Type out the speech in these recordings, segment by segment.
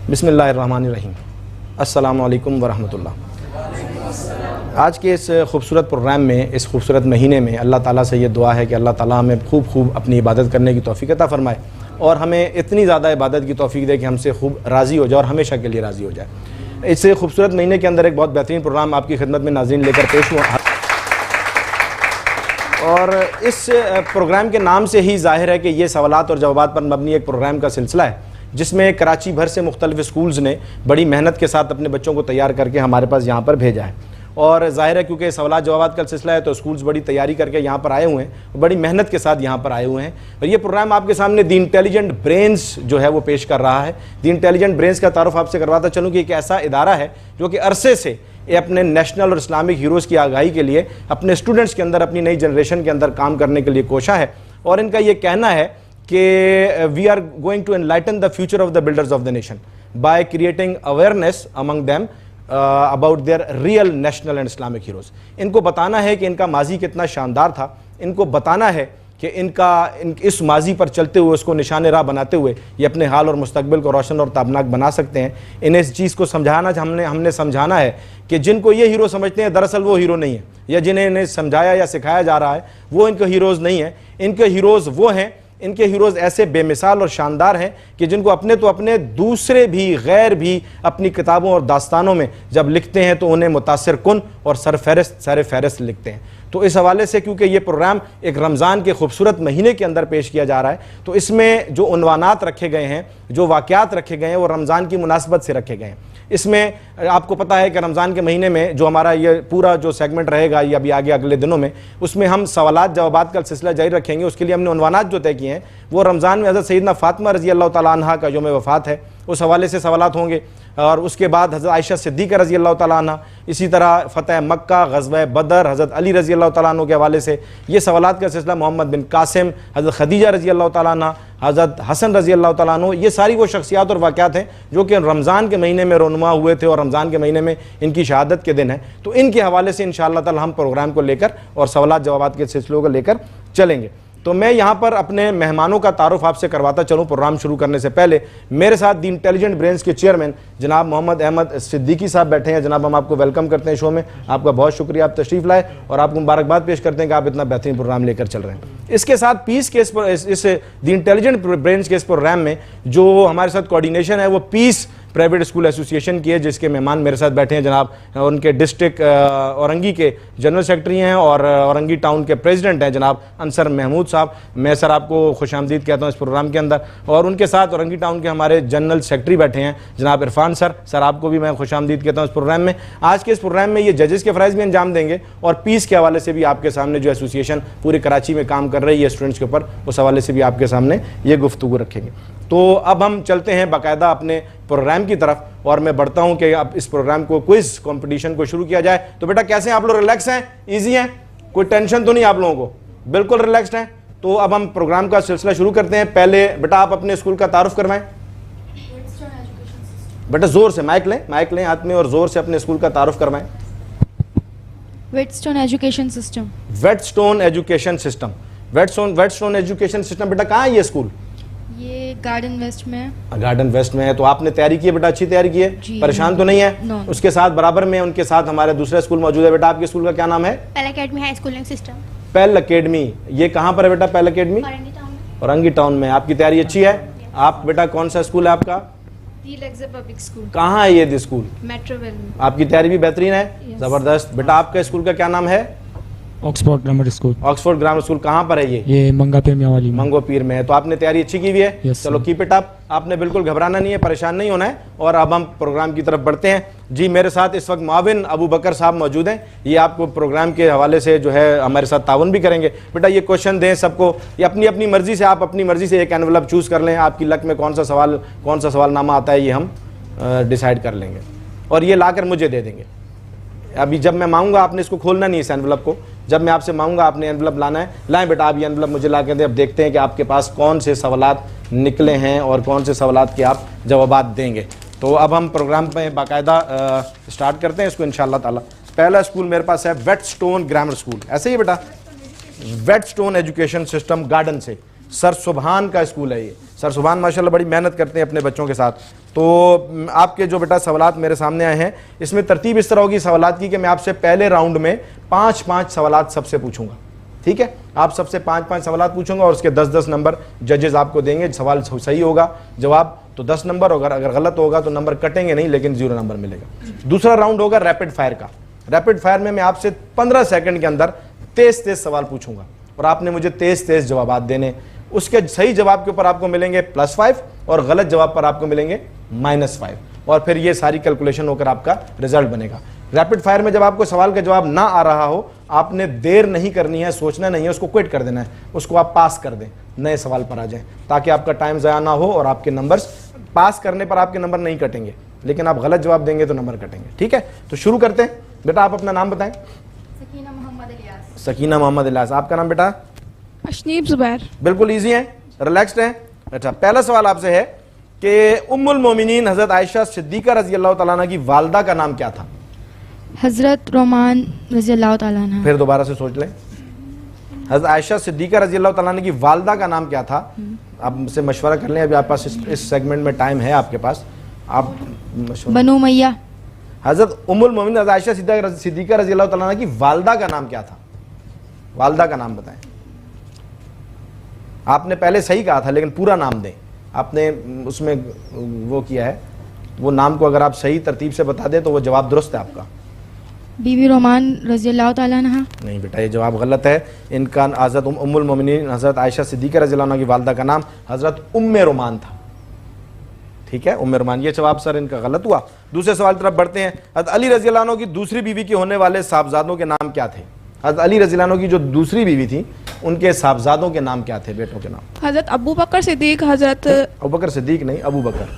बिस्मिल्लाहिर्रहमानिर्रहीम। अस्सलामु अलैकुम वरहमतुल्लाह। आज के इस खूबसूरत प्रोग्राम में, इस खूबसूरत महीने में अल्लाह ताला से ये दुआ है कि अल्लाह ताला हमें खूब अपनी इबादत करने की तौफीक अता फ़रमाए और हमें इतनी ज़्यादा इबादत की तौफीक दे कि हमसे खूब राज़ी हो जाए और हमेशा के लिए राज़ी हो जाए। इस खूबसूरत महीने के अंदर एक बहुत बेहतरीन प्रोग्राम आपकी खिदमत में नाज़रीन लेकर पेश हुआ और इस प्रोग्राम के नाम से ही ज़ाहिर है कि ये सवालात और जवाबात पर मबनी एक प्रोग्राम का सिलसिला है, जिसमें कराची भर से मुख्तलिफ स्कूल्स ने बड़ी मेहनत के साथ अपने बच्चों को तैयार करके हमारे पास यहाँ पर भेजा है। और ज़ाहिर है क्योंकि सवालात जवाबात का सिलसिला है तो स्कूल्स बड़ी तैयारी करके यहाँ पर आए हुए हैं, बड़ी मेहनत के साथ यहाँ पर आए हुए हैं। और ये प्रोग्राम आपके सामने दी इंटेलिजेंट ब्रेन्स जो है वो पेश कर रहा है। दी इंटेलिजेंट ब्रेन्स का तारुफ आपसे करवाता चलूँ कि एक ऐसा इदारा है जो कि अरसे से ये अपने नेशनल और इस्लामिक हीरोज़ की आगाही के लिए अपने स्टूडेंट्स के अंदर, अपनी नई जनरेशन के अंदर काम करने के लिए कोशा है। और इनका ये कहना है कि we are going to enlighten the future of the builders of the nation by creating awareness among them about their real national and Islamic heroes. इनको बताना है कि इनका माजी कितना शानदार था, इनको बताना है कि इस माजी पर चलते हुए, उसको निशान राह बनाते हुए ये अपने हाल और मुस्तकबिल को रोशन और ताबनाक बना सकते हैं। इन्हें इस चीज़ को समझाना, हमने समझाना है कि जिनको ये हीरो समझते हैं दरअसल वो हीरो नहीं है, या जिन्हें इन्हें समझाया या सिखाया जा रहा है वो इनके हीरोज़ नहीं हैं। इनके हीरोज़ वो हैं, इनके हीरोज़ ऐसे बेमिसाल और शानदार हैं कि जिनको अपने दूसरे भी, गैर भी अपनी किताबों और दास्तानों में जब लिखते हैं तो उन्हें मुतासिर कुन और सर फहरिस्त लिखते हैं। तो इस हवाले से क्योंकि ये प्रोग्राम एक रमज़ान के खूबसूरत महीने के अंदर पेश किया जा रहा है, तो इसमें जो उन्वानात रखे गए हैं, जो वाक़यात रखे गए हैं, वो रमज़ान की मुनासबत से रखे गए हैं। इसमें आपको पता है कि रमज़ान के महीने में जो हमारा ये पूरा जो सेगमेंट रहेगा या अभी आगे अगले दिनों में, उसमें हम सवालात जवाबात का सिलसिला जारी रखेंगे। उसके लिए हमने उन्वानात जो तय किए हैं वो रमज़ान में हज़रत सैयदना फ़ातिमा रज़ी अल्लाह तआला अन्हा का यौम वफ़ात है, उस हवाले से सवालात होंगे। और उसके बाद हज़रत आयशा सिद्दीक़ा रज़ी अल्लाह तआला अन्हा, इसी तरह फ़तह मक्का, ग़ज़वा बदर, हज़रत अली रज़ी अल्लाह तआला अन्हु के हवाले से ये सवालात का सिलसिला, मोहम्मद बिन कासिम, हज़रत खदीजा रज़ी अल्लाह तआला अन्हा, हज़रत हसन रज़ी अल्लाह तआला अन्हु, ये सारी वो शख्सियात और वाक़यात हैं जो कि रमज़ान के महीने में रोनुमा हुए थे और रमज़ान के महीने में इनकी शहादत के दिन है। तो इनके हवाले से इंशाअल्लाह ताला हम प्रोग्राम को लेकर और सवालात जवाबात के सिलसिलों को लेकर चलेंगे। तो मैं यहाँ पर अपने मेहमानों का तारुफ आपसे करवाता चलूँ प्रोग्राम शुरू करने से पहले। मेरे साथ दी इंटेलिजेंट ब्रेन्स के चेयरमैन जनाब मोहम्मद अहमद सिद्दीकी साहब बैठे हैं। जनाब, हम आपको वेलकम करते हैं शो में, आपका बहुत शुक्रिया, आप तशरीफ़ लाए और आपको मुबारकबाद पेश करते हैं कि आप इतना बेहतरीन प्रोग्राम लेकर चल रहे हैं। इसके साथ पीस के इस दी इंटेलिजेंट ब्रेन्स के इस प्रोग्राम में जो हमारे साथ कोऑर्डिनेशन है वो पीस प्राइवेट स्कूल एसोसिएशन की है, जिसके मेहमान मेरे साथ बैठे हैं जनाब, उनके डिस्ट्रिक्ट औरंगी के जनरल सेक्रेटरी हैं और औरंगी टाउन के प्रेसिडेंट हैं जनाब अंसर महमूद साहब। मैं सर आपको खुशामदीद कहता हूँ इस प्रोग्राम के अंदर। और उनके साथ औरंगी टाउन के हमारे जनरल सेक्रेटरी बैठे हैं जनाब इरफान सर। सर आपको भी मैं खुशामदीद कहता हूँ इस प्रोग्राम में। आज के इस प्रोग्राम में ये जजेस के फ़राइज़ भी अंजाम देंगे और पीस के हवाले से भी आपके सामने जो एसोसिएशन पूरी कराची में काम कर रही है स्टूडेंट्स के ऊपर, उस हवाले से भी आपके सामने ये गुफ्तगू रखेंगे। तो अब हम चलते हैं बाकायदा अपने प्रोग्राम की तरफ और मैं बढ़ता हूं कि अब इस प्रोग्राम को क्विज कंपटीशन को शुरू किया जाए। तो बेटा कैसे हैं आप लोग? रिलैक्स हैं, इजी हैं, कोई टेंशन तो नहीं आप लोगों को? बिल्कुल रिलैक्स्ड हैं। तो अब हम प्रोग्राम का सिलसिला शुरू करते हैं। पहले बेटा आप अपने स्कूल का तारुफ करवाएं। बेटा जोर से माइक लें हाथ में और जोर से अपने स्कूल का तारुफ करवाएं। Wheatstone education system. Wheatstone education system. Wheatstone education system बेटा कहाँ है ये स्कूल? ये गार्डन वेस्ट में है। गार्डन वेस्ट में है। तो आपने तैयारी की है बेटा, अच्छी तैयारी की है, परेशान तो नहीं है? उसके साथ बराबर में उनके साथ हमारे दूसरा स्कूल मौजूद है। बेटा आपके स्कूल का क्या नाम है? पेल एकेडमी हाई स्कूलिंग सिस्टम। पेल एकेडमी, ये कहाँ पर है बेटा पेल एकेडमी? औरंगी टाउन में। आपकी तैयारी अच्छी है? आप बेटा कौन सा स्कूल है आपका? Public school. कहाँ है ये स्कूल? मेट्रोवेल में। आपकी तैयारी भी बेहतरीन है, जबरदस्त। बेटा आपका स्कूल का क्या नाम है? Oxford grammar school. Oxford grammar school कहाँ पर है ये मंगो पीर में है। तो आपने तैयारी अच्छी की हुई है? yes, चलो कीप इट अप। आपने बिल्कुल घबराना नहीं है, परेशान नहीं होना है। और अब हम प्रोग्राम की तरफ बढ़ते हैं। जी मेरे साथ इस वक्त माविन अबू बकर साहब मौजूद हैं, ये आपको प्रोग्राम के हवाले से जो है हमारे साथ ताउन भी करेंगे। बेटा ये क्वेश्चन दें सबको, ये अपनी अपनी मर्जी से, आप अपनी मर्जी से एक एनवलप चूज़ कर लें। आपकी लक में कौन सा सवालनामा आता है ये हम डिसाइड कर लेंगे और ये लाकर मुझे दे देंगे। अभी जब मैं मांगूंगा आपने इसको खोलना नहीं है इस एनवलप को, जब मैं आपसे मांगूंगा आपने एनवलप लाना है। लाएं बेटा आप ये एनवलप मुझे ला के दें। अब देखते हैं कि आपके पास कौन से सवालात निकले हैं और कौन से सवालात के आप जवाबात देंगे। तो अब हम प्रोग्राम में बाकायदा स्टार्ट करते हैं इसको इंशाअल्लाह ताला। पहला स्कूल मेरे पास है वेटस्टोन ग्रामर स्कूल, ऐसे ही बेटा? वेटस्टोन एजुकेशन सिस्टम गार्डन से, सर सुबहान का स्कूल है ये। सर सुभान माशाल्लाह बड़ी मेहनत करते हैं अपने बच्चों के साथ। तो आपके जो बेटा सवालात मेरे सामने आए हैं, इसमें तरतीब इस तरह होगी सवालात की कि मैं आपसे पहले राउंड में 5-5 सवालात सबसे पूछूंगा, ठीक है। आप सबसे 5-5 सवालात पूछूंगा और उसके 10-10 नंबर जजेस आपको देंगे। सवाल सही होगा जवाब तो 10 नंबर, अगर गलत होगा तो नंबर कटेंगे नहीं, लेकिन 0 नंबर मिलेगा। दूसरा राउंड होगा रैपिड फायर का। रैपिड फायर में मैं आपसे 15 सेकंड के अंदर तेज सवाल पूछूंगा और आपने मुझे तेज जवाब देने। उसके सही जवाब के ऊपर आपको मिलेंगे +5 और गलत जवाब पर आपको मिलेंगे -5, और फिर ये सारी कैलकुलेशन होकर आपका रिजल्ट बनेगा। रैपिड फायर में जब आपको सवाल का जवाब ना आ रहा हो, आपने देर नहीं करनी है, सोचना नहीं है, उसको क्विट कर देना है, उसको आप पास कर दें, नए सवाल पर आ जाएं, ताकि आपका टाइम ज़ाया ना हो और आपके नंबर्स पास करने पर आपके नंबर नहीं कटेंगे, लेकिन आप गलत जवाब देंगे तो नंबर कटेंगे, ठीक है। तो शुरू करते हैं। बेटा आप अपना नाम बताएं। सकीना मोहम्मद इलियास। सकीना मोहम्मद इलियास। आपका नाम बेटा? अशनीब जुबैर। बिल्कुल ईजी है, रिलैक्स्ड है। अच्छा, पहला सवाल आपसे है कि उम्मुल मोमिनीन हजरत आयशा सिद्दीका रजी अल्लाह तआला अन्हा की वालदा का नाम क्या था? हज़रत रोमान रज़ी अल्लाह तआला अन्हा। फिर दोबारा से सोच लें। हजरत आयशा सिद्दीका रजी अल्लाह तआला अन्हा की वालदा का नाम क्या था? आप मुझसे मशवरा कर लें, अभी आपके पास इस सेगमेंट में टाइम है आपके पास, आप बनु मैया। हजरत उम्मुल मोमिनीन हजरत आयशा सिद्दीका रजी अल्लाह तआला अन्हा की वालदा का नाम क्या था? वालदा का नाम बताएं। आपने पहले सही कहा था, लेकिन पूरा नाम दें। आपने उसमें वो किया है, वो नाम को अगर आप सही तरतीब से बता दें तो वो जवाब दुरुस्त है आपका। बीबी रोमान रज़ी अल्लाह तआला अन्हा। नहीं बेटा, ये जवाब गलत है। इनका हज़रत उम्मुल मोमिनीन हज़रत आयशा सिद्दीका रज़ी अल्लाह अन्हा की वालदा का नाम हज़रत उम्मे रोमान था, ठीक है, उम्मे रोमान। ये जवाब सर इनका गलत हुआ। दूसरे सवाल की तरफ बढ़ते हैं। हज़रत अली रज़ी अल्लाह अन्हु की दूसरी बीवी के होने वाले साहबजादों के नाम क्या थे? हज़रत अली रज़ी अल्लाह अन्हु की जो दूसरी बीवी थी, उनके साहबजादों के नाम क्या थे, बेटों के नाम? हज़रत अबू बकर सिद्दीक, हज़रत अबू बकर सिद्दीक नहीं, अबू बकर।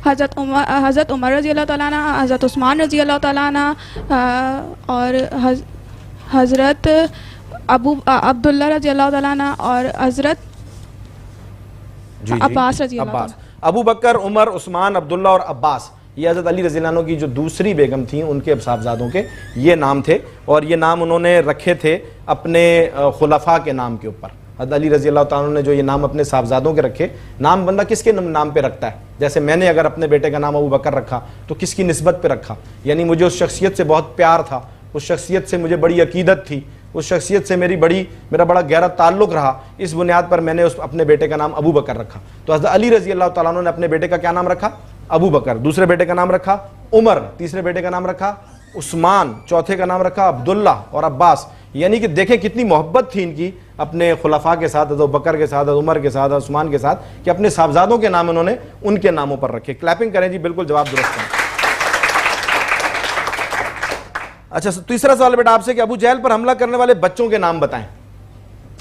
हज़रत उमर रज़ी अल्लाह तआला अन्हा, हज़रत उस्मान रज़ी अल्लाह तआला अन्हा, और हज़रत अब्दुल्ला रज़ी अल्लाह तआला अन्हा, और हज़रत अब्बास रज़ी अल्लाह अब्बास। अबू बकर, उमर, उस्मान, अब्दुल्ला और अब्बास, ये हज़रत अली रज़ी अल्लाह अन्हु की जो दूसरी बेगम थी उनके साहबजादों के ये नाम थे, और ये नाम उन्होंने रखे थे अपने खुलफा के नाम के ऊपर। हज़रत अली रज़ी अल्लाह तआला ने जो ये नाम अपने साहबजादों के रखे, नाम बंदा किसके नाम पे रखता है? जैसे मैंने अगर अपने बेटे का नाम अबू बकर रखा तो किसकी निस्बत पे रखा? यानी मुझे उस शख्सियत से बहुत प्यार था, उस शख्सियत से मुझे बड़ी अकीदत थी, उस शख्सियत से मेरा बड़ा गहरा ताल्लुक़ रहा, इस बुनियाद पर मैंने उस अपने बेटे का नाम अबू बकर रखा। तो हज़रत अली रज़ी अल्लाह तआला अन्हु ने अपने बेटे का क्या नाम रखा? अबू बकर। दूसरे बेटे का नाम रखा उमर, तीसरे बेटे का नाम रखा उस्मान, चौथे का नाम रखा अब्दुल्ला और अब्बास। यानी कि देखें कितनी मोहब्बत थी इनकी अपने खुलफा के साथ, हज़रत बकर के साथ, हज़रत उमर के साथ, उस्मान के साथ, कि अपने साहबजादों के नाम उन्होंने उनके नामों पर रखे। क्लैपिंग करें जी, बिल्कुल जवाब दुरुस्त है। अच्छा, तीसरा सवाल बेटा आपसे कि अबू जहल पर हमला करने वाले बच्चों के नाम बताएं।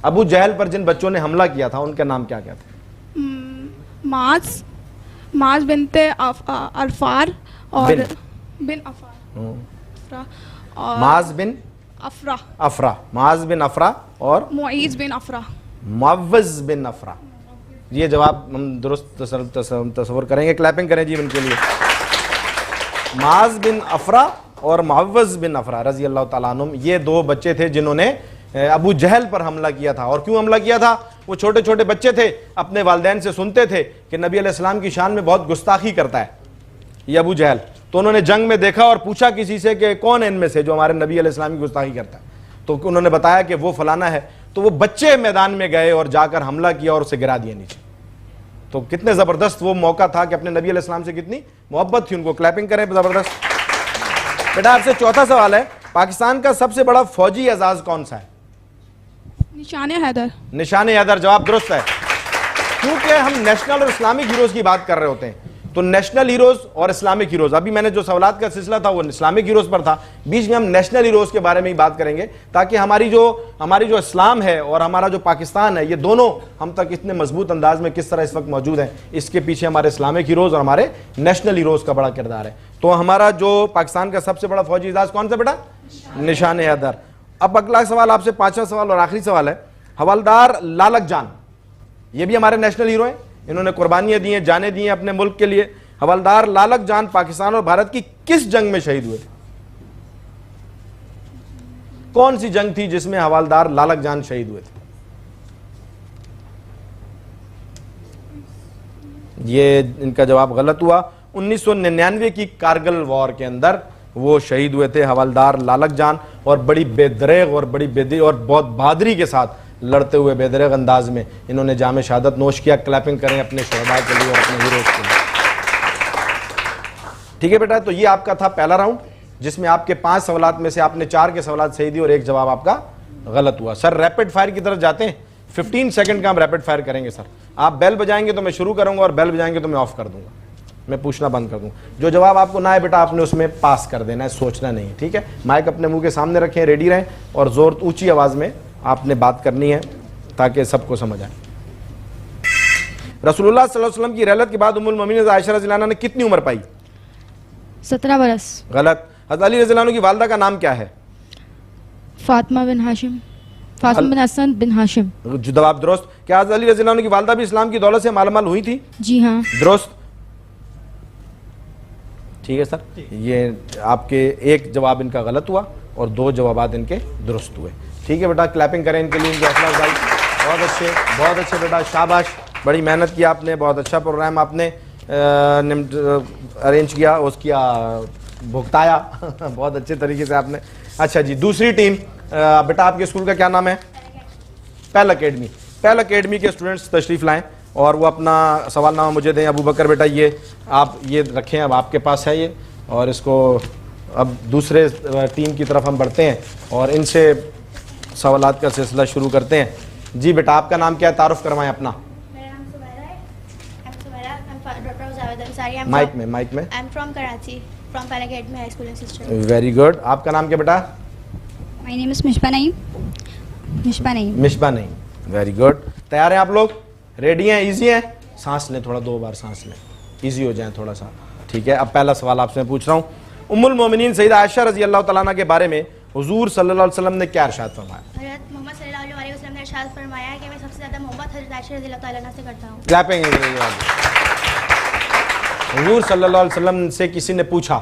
अबू जहल पर जिन बच्चों ने हमला किया था उनके नाम क्या क्या थे? माज बिनते अरफार और बिन अफरा, और माज बिन अफरा, माज बिन अफरा और मुईज़ बिन अफरा, मुअव्वज़ बिन अफरा। ये जवाब हम दुरुस्त तस्वर करेंगे। क्लैपिंग करें जी इनके लिए। माज बिन अफरा और मुअव्वज़ बिन अफरा रज़ी अल्लाह तआला अन्हुम, ये दो बच्चे थे जिन्होंने अबू जहल पर हमला किया था। और क्यों हमला किया था? वो छोटे छोटे बच्चे थे, अपने वालिदैन से सुनते थे कि नबी अलैहिस्सलाम की शान में बहुत गुस्ताखी करता है ये अबू जहल। तो उन्होंने जंग में देखा और पूछा किसी से कि कौन है इनमें से जो हमारे नबी अलैहिस्सलाम की गुस्ताखी करता है? तो उन्होंने बताया कि वो फलाना है। तो वो बच्चे मैदान में गए और जाकर हमला किया और उसे गिरा दिया नीचे। तो कितने ज़बरदस्त वो मौका था कि अपने नबी अलैहिस्सलाम से कितनी मोहब्बत थी उनको। क्लैपिंग करें, ज़बरदस्त। बेटा आपसे चौथा सवाल है, पाकिस्तान का सबसे बड़ा फौजी एजाज कौन सा है? निशाने हैदर। निशाने हैदर, जवाब दुरुस्त है। क्योंकि हम नेशनल और इस्लामिक हीरोज की बात कर रहे होते हैं, तो नेशनल हीरोज और इस्लामिक हीरोज, अभी मैंने जो सवालात का सिलसिला था वो इस्लामिक हीरोज पर था, बीच में हम नेशनल हीरोज के बारे में ही बात करेंगे, ताकि हमारी जो इस्लाम है और हमारा जो पाकिस्तान है, ये दोनों हम तक इतने मजबूत अंदाज में किस तरह इस वक्त मौजूद हैं, इसके पीछे हमारे इस्लामिक हीरोज और हमारे नेशनल हीरोज का बड़ा किरदार है। तो हमारा जो पाकिस्तान का सबसे बड़ा फौजी एजाज कौन सा बेटा? निशाने हैदर। अब अगला सवाल आपसे, पांचवा सवाल और आखिरी सवाल है, हवलदार लालक जान, ये भी हमारे नेशनल हीरो हैं, इन्होंने कुर्बानियां दी हैं, जाने दी हैं अपने मुल्क के लिए। हवलदार लालक जान पाकिस्तान और भारत की किस जंग में शहीद हुए थे? कौन सी जंग थी जिसमें हवलदार लालक जान शहीद हुए थे? ये इनका जवाब गलत हुआ। 1999 की कारगिल वॉर के अंदर वो शहीद हुए थे हवलदार लालक जान, और बड़ी बेदरेग और बड़ी बेदी और बहुत बहादुरी के साथ लड़ते हुए बेदरेग अंदाज में इन्होंने जाम शहादत नोश किया। क्लैपिंग करें अपने शहदा के लिए और अपने हीरोज के लिए। ठीक है बेटा, तो ये आपका था पहला राउंड, जिसमें आपके 5 सवालात में से आपने 4 के सवालात सही दिए और 1 जवाब आपका गलत हुआ। सर रैपिड फायर की तरफ जाते हैं, 15 सेकंड का हम रैपिड फायर करेंगे। सर आप बेल बजाएंगे तो मैं शुरू करूंगा और बेल बजाएंगे तो मैं ऑफ कर दूंगा, मैं पूछना बंद कर दूंगा। जो जवाब आपको ना है बेटा आपने उसमें पास कर देना है, सोचना नहीं है। ठीक है, माइक अपने मुंह के सामने रखें, रेडी रहें और जोर ऊंची आवाज में आपने बात करनी है ताकि सबको समझ आए। रसूलुल्लाह सल्लल्लाहु अलैहि वसल्लम की रहलत के बाद उम्मुल मोमिनीन आयशा रज़ियल्लाहु अन्हा ने कितनी उम्र पाई? 17 बरस। गलत। हज़रत अली रज़ियल्लाहु अन्हु की वालदा का नाम क्या है? फातिमा बिन हाशिम, फातिमा बिन हसन बिन हाशिम। जवाब दुरुस्त। क्या हज़रत अली रज़ियल्लाहु अन्हु की वालदा भी इस्लाम की दौलत से मालामाल हुई थी? जी हाँ। दुरुस्त। ठीक है सर, ये आपके 1 जवाब इनका गलत हुआ और 2 जवाबात इनके दुरुस्त हुए। ठीक है बेटा, क्लैपिंग करें इनके लिए, इनकी हौसला अफजाई। बहुत अच्छे बेटा, शाबाश, बड़ी मेहनत की आपने, बहुत अच्छा प्रोग्राम आपने अरेंज किया, उसकी भुगताया बहुत अच्छे तरीके से आपने। अच्छा जी, दूसरी टीम बेटा आपके स्कूल का क्या नाम है? पहल अकेडमी। पहल अकेडमी के स्टूडेंट्स तशरीफ लाएं और वो अपना सवालनामा मुझे दें। अबू बकर बेटा ये आप ये रखें, अब आपके पास है ये, और इसको अब दूसरे टीम की तरफ हम बढ़ते हैं और इनसे सवालात का सिलसिला शुरू करते हैं। जी बेटा आपका नाम क्या है, तारुफ करवाएं अपना। मेरा नाम सुमैरा है। डॉक्टर जावेद अंसारी। माइक में। I am from Karachi, from Pahal academy high school and system. Very good. आपका नाम क्या बेटा? My name is Mishba Naeem. Mishba Naeem, very good. तैयार हैं आप लोग? रेडी हैं? इजी हैं? सांस लें थोड़ा, 2 बार सांस लें, इजी हो जाए थोड़ा सा। ठीक है, अब पहला सवाल आपसे मैं पूछ रहा हूँ। उम्मुल मोमिनीन सैयदा आयशा रज़ियल्लाहु तआला अन्हा के बारे में हुजूर सल्लल्लाहु अलैहि वसल्लम ने क्या इरशाद फरमाया? हज़रत मोहम्मद सल्लल्लाहु अलैहि वसल्लम ने इरशाद फरमाया कि मैं सबसे ज़्यादा मोहब्बत हज़रत आयशा रज़ियल्लाहु तआला अन्हा से करता हूँ। क्लैपिंग। हुजूर सल्लल्लाहु अलैहि वसल्लम से किसी ने पूछा,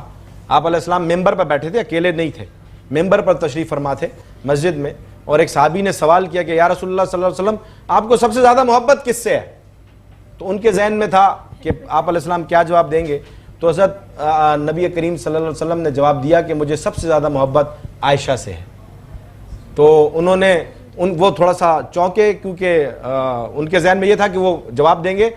आप अलैहिस्सलाम मेंबर पर बैठे थे, अकेले नहीं थे, मेंबर पर तशरीफ फरमा थे मस्जिद में, और एक सहाबी ने सवाल किया कि या रसूलुल्लाह सल्लल्लाहु अलैहि वसल्लम आपको सबसे ज़्यादा मोहब्बत किससे है? तो उनके जहन में था कि आप अलैहिस्सलाम क्या जवाब देंगे। तो हज़रत नबी करीम सल्लल्लाहु अलैहि वसल्लम ने जवाब दिया कि मुझे सबसे ज़्यादा मोहब्बत आयशा से है। तो उन्होंने वो थोड़ा सा चौंके, क्योंकि उनके जहन में ये था कि वो जवाब देंगे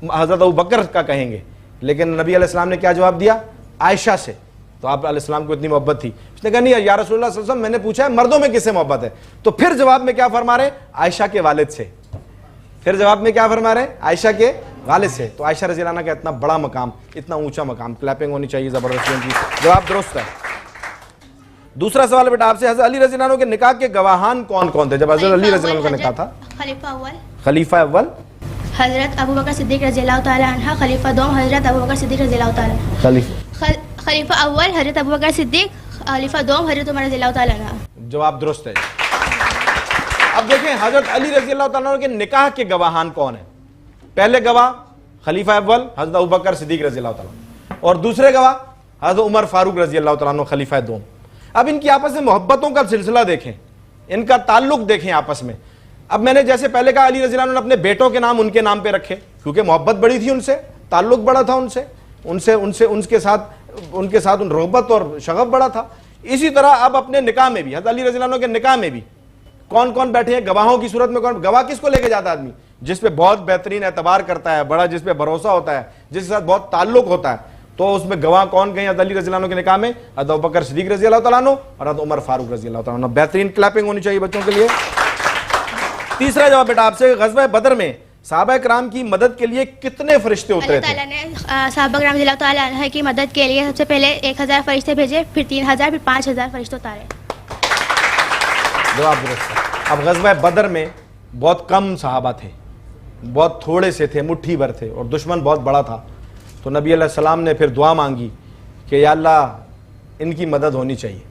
हज़रत अबू बकर का कहेंगे, लेकिन नबी अलैहिस्सलाम ने क्या जवाब दिया? आयशा से। तो आप अलैहिस्सलाम को इतनी मोहब्बत थी, उसने कहा नहीं या रसूलुल्लाह सल्लल्लाहु अलैहि वसल्लम मैंने पूछा है मर्दों में किससे मोहब्बत है, तो फिर जवाब में क्या फरमा रहे? आयशा के वालिद से। फिर जवाब में क्या फरमा रहे? आयशा के वालिद से। तो आयशा रज़ियल्लाहु अन्हा का इतना बड़ा मकाम, इतना ऊंचा मकाम, क्लैपिंग होनी चाहिए ज़बरदस्ती उनकी। जवाब दुरुस्त है। दूसरा सवाल बेटा आपसे, हज़रत अली रज़ियल्लाहु अन्हु के निकाह के गवाहान कौन कौन थे जब हज़रत अली रज़ियल्लाहु अन्हु का निकाह था? खलीफा अव्वल हज़रत अबू बकर सिद्दीक़ रज़ियल्लाहु तआला अन्हा, खलीफा दोम हज़रत अबू बकर सिद्दीक़ रज़ियल्लाहु तआला। खलीफा अव्वल हज़रत अबू बकर सिद्दीक़, खलीफा दोम हज़रत उमर रज़ियल्लाहु तआला अन्हा। जवाब दुरुस्त है। अब देखें हज़रत अली रज़ियल्लाहु तआला अन्हु के निकाह के गवाहान कौन है? पहले गवाह खलीफा अव्वल हज़रत अबू बकर सिद्दीक़ रज़ियल्लाहु तआला, और दूसरे गवाह हज़रत उमर फारूक रज़ियल्लाहु तआला अन्हु, खलीफा दोम। अब इनकी आपस में मोहब्बतों का सिलसिला देखें, इनका ताल्लुक देखें आपस में। अब मैंने जैसे पहले कहा अली रज़ियल्लाहु अन्हु ने अपने बेटों के नाम उनके नाम पे रखे, क्योंकि मोहब्बत बड़ी थी उनसे, ताल्लुक बड़ा था उनके साथ उन रोहबत और शगफ बड़ा था। इसी तरह अब अपने निकाह में भी, हज़रत अली रज़ियल्लाहु अन्हु के निकाह में भी कौन कौन बैठे हैं गवाहों की सूरत में? कौन गवाह? किसको लेके जाता है आदमी? जिस पे बहुत बेहतरीन एतबार करता है, बड़ा जिस पे भरोसा होता है, जिसके साथ बहुत ताल्लुक होता है। तो उसमें गवाह कौन गए हज़रत अली रज़ियल्लाहु अन्हु के निकाह में? हज़रत अबू बकर सिद्दीक़ रज़ियल्लाहु तआला अन्हु और हज़रत उमर फारूक रज़ियल्लाहु तआला अन्हु। बेहतरीन क्लैपिंग होनी चाहिए बच्चों के लिए। तीसरा जवाब बेटा आपसे, ग़ज़वा बदर में सहाबा किराम की मदद के लिए कितने फरिश्ते उतरे थे? अल्लाह ताला ने सहाबा किराम रज़ियल्लाहु तआला अन्हा की मदद के लिए सबसे पहले 1000 फरिश्ते भेजे, फिर 3000, फिर 5000 फरिश्ते उतारे। जवाब दुरुस्त है। अब ग़ज़वा बदर में बहुत कम सहाबा थे, बहुत थोड़े से थे, मुट्ठी भर थे, और दुश्मन बहुत बड़ा था। तो नबी अलैहिस्सलाम ने फिर दुआ मांगी कि या अल्लाह इनकी मदद होनी चाहिए,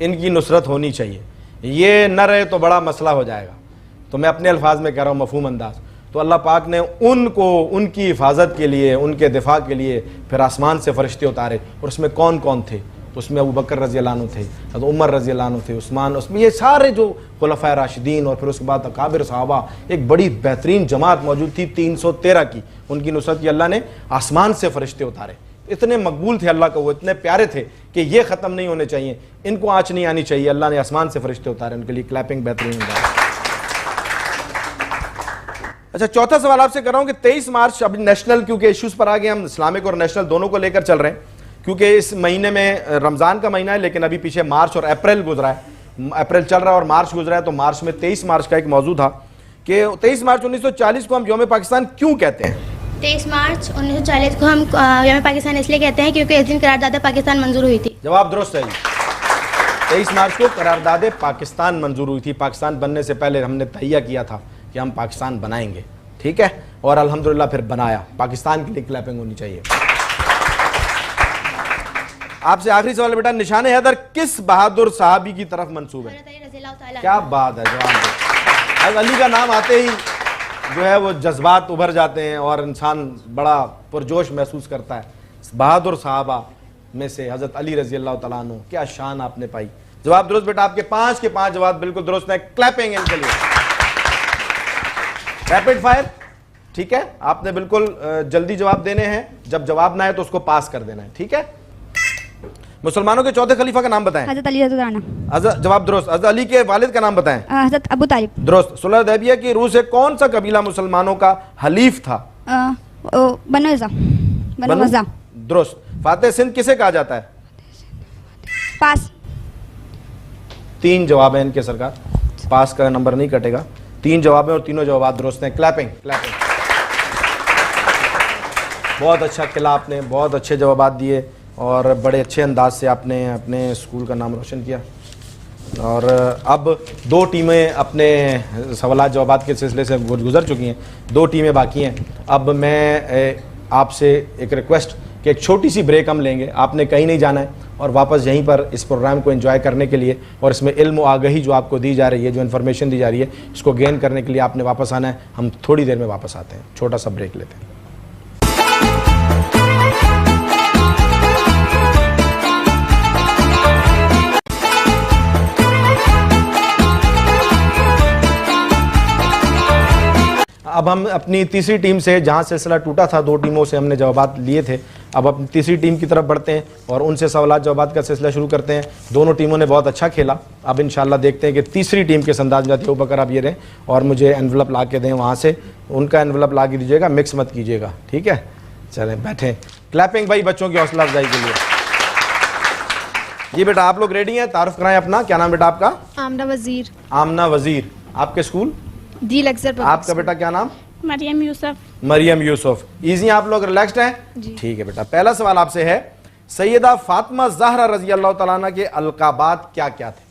इनकी नुसरत होनी चाहिए, ये न रहे तो बड़ा मसला हो जाएगा। तो मैं अपने अल्फाज में कह रहा हूँ, मफहूम अंदाज। तो अल्लाह पाक ने उनको उनकी हिफाजत के लिए, उनके दिफा के लिए फिर आसमान से फरिश्ते उतारे। और उसमें कौन कौन थे? उसमें अबू बकर रज़ी अल्लाह अन्हु थे, हज़रत उमर रज़ी अल्लाह अन्हु थे, उस्मान, उसमें ये सारे जो खुलफ़ाए राशिदीन और फिर उसके बाद अकाबिर सहाबा, एक बड़ी बेहतरीन जमात मौजूद थी 313 की। उनकी नुसरत की अल्लाह ने आसमान से फरिश्ते उतारे। इतने मकबूल थे अल्लाह को, वो इतने प्यारे थे कि ये ख़त्म नहीं होने चाहिए, इनको आँच नहीं आनी चाहिए। अल्लाह ने आसमान से फरिश्ते उतारे, उनके लिए क्लैपिंग बेहतरीन है। अच्छा, चौथा सवाल आपसे कर रहा हूँ कि 23 मार्च अभी नेशनल, क्योंकि इश्यूज़ पर आ गए हम, इस्लामिक और नेशनल दोनों को लेकर चल रहे हैं, क्योंकि इस महीने में रमज़ान का महीना है, लेकिन अभी पीछे मार्च और अप्रैल गुजरा है, अप्रैल चल रहा है और मार्च गुजरा है। तो मार्च में 23 मार्च का एक मौजू था कि 23 मार्च 1940 को हम यौम पाकिस्तान क्यों कहते हैं? 23 मार्च 1940 को हम यौम पाकिस्तान इसलिए कहते हैं क्योंकि इस दिन करारदाद पाकिस्तान मंजूर हुई थी। जवाब दुरुस्त है। 23 मार्च को करारदाद पाकिस्तान मंजूर हुई थी। पाकिस्तान बनने से पहले हमने तैयार किया था कि हम पाकिस्तान बनाएंगे, ठीक है, और अल्हम्दुलिल्लाह फिर बनाया। पाकिस्तान के लिए क्लैपिंग होनी चाहिए। आपसे आखिरी सवाल बेटा, निशाने हैदर किस बहादुर साहबी की तरफ मंसूब है? हज़रत अली रज़ी अल्लाह ताला। क्या बात है, जवाब दो। हज़रत अली का नाम आते ही जो है वो जज्बात उभर जाते हैं और इंसान बड़ा पुरजोश महसूस करता है। बहादुर साहबा में से हज़रत अली रज़ी अल्लाह तआला अन्हु, क्या शान आपने पाई। जवाब दुरुस्त बेटा, आपके 5 के 5 जवाब बिल्कुल दुरुस्त है। क्लैपिंग इनके लिए। रैपिड फायर, ठीक है, आपने बिल्कुल जल्दी जवाब देने हैं, जब जवाब ना आए तो उसको पास कर देना है, ठीक है। मुसलमानों के चौथे खलीफा का नाम बताएं। हज़रत अली रज़ी अल्लाह अन्हु। जवाब दुरुस्त। हज़रत अली के वालिद का नाम बताएं। हज़रत अबू तालिब। दुरुस्त। सुलह हुदैबिया की रूह से कौन सा कबीला मुसलमानों का हलीफ था? बनु ग़ज़ा। दुरुस्त। फातेह सिंध किसे कहा जाता है? पास। 3 जवाब हैं इनके सरकार, पास का नंबर नहीं कटेगा। 3 जवाब हैं और तीनों जवाब दुरुस्त हैं। Clapping, clapping. बहुत अच्छा किला, आपने बहुत अच्छे जवाब दिए और बड़े अच्छे अंदाज से आपने अपने स्कूल का नाम रोशन किया। और अब 2 टीमें अपने सवाल जवाब के सिलसिले से गुजर चुकी हैं, 2 टीमें बाकी हैं। अब मैं आपसे एक रिक्वेस्ट कि एक छोटी सी ब्रेक हम लेंगे, आपने कहीं नहीं जाना है और वापस यहीं पर इस प्रोग्राम को एंजॉय करने के लिए और इसमें इल्म और आगाही जो आपको दी जा रही है, जो इन्फॉर्मेशन दी जा रही है, इसको गेन करने के लिए आपने वापस आना है। हम थोड़ी देर में वापस आते हैं, छोटा सा ब्रेक लेते हैं। अब हम अपनी तीसरी टीम से, जहां सिलसिला टूटा था, 2 टीमों से हमने जवाब लिए थे, अब अपनी तीसरी टीम की तरफ बढ़ते हैं और उनसे सवाल जवाब का सिलसिला शुरू करते हैं। दोनों टीमों ने बहुत अच्छा खेला। अब इंशाल्लाह देखते हैं कि तीसरी टीम के अंदाज में जाती है। बकर आप ये रहें और मुझे एनवलप ला के दें, वहाँ से उनका एनवलप ला के दीजिएगा, मिक्स मत कीजिएगा, ठीक है। चलें बैठें। क्लैपिंग भाई बच्चों की हौसला अफजाई के लिए। जी बेटा, आप लोग रेडी हैं? तारुफ कराएं अपना। क्या नाम बेटा आपका? आमना वजीर। आमना वजीर। आपके स्कूल? दी लक्सर। आपका बेटा क्या नाम? मरियम यूसुफ। मरियम यूसुफ। इजी, आप लोग रिलैक्स्ड हैं? ठीक है बेटा। पहला सवाल आपसे है, सैयदा फातिमा ज़हरा रज़ी अल्लाह तआला अन्हा के अलकाबात क्या क्या थे?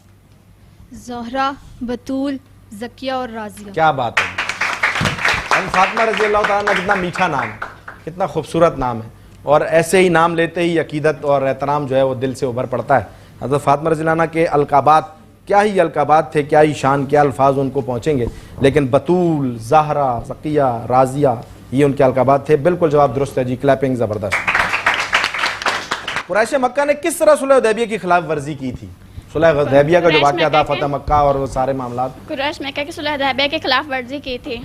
ज़हरा, बतूल, ज़किया और राज़िया। क्या बात है। फातिमा रज़ी अल्लाह तआला अन्हा कितना मीठा नाम है, कितना खूबसूरत नाम है, और ऐसे ही नाम लेते ही अकीदत और एहतराम जो है वो दिल से उभर पड़ता है। हज़रत फातिमा रज़ी अल्लाह अन्हा के अलकाबात, क्या ही अलकाबात थे, क्या ही शान, क्या अल्फाज उनको पहुँचेंगे, लेकिन बतूल, ज़हरा, ज़किया, राज़िया, ये उनके अलकाबात थे। बिल्कुल जवाब दुरुस्त है जी। क्लैपिंग ज़बरदस्त। कुरैश मक्का ने किस तरह सुलह हुदैबिया की खिलाफ वर्जी की थी? सुलह हुदैबिया का जो वाक़या था, फतह मक्का और वो सारे मामला, कुरैश मक्का की सुलह हुदैबिया के खिलाफ वर्जी की थी।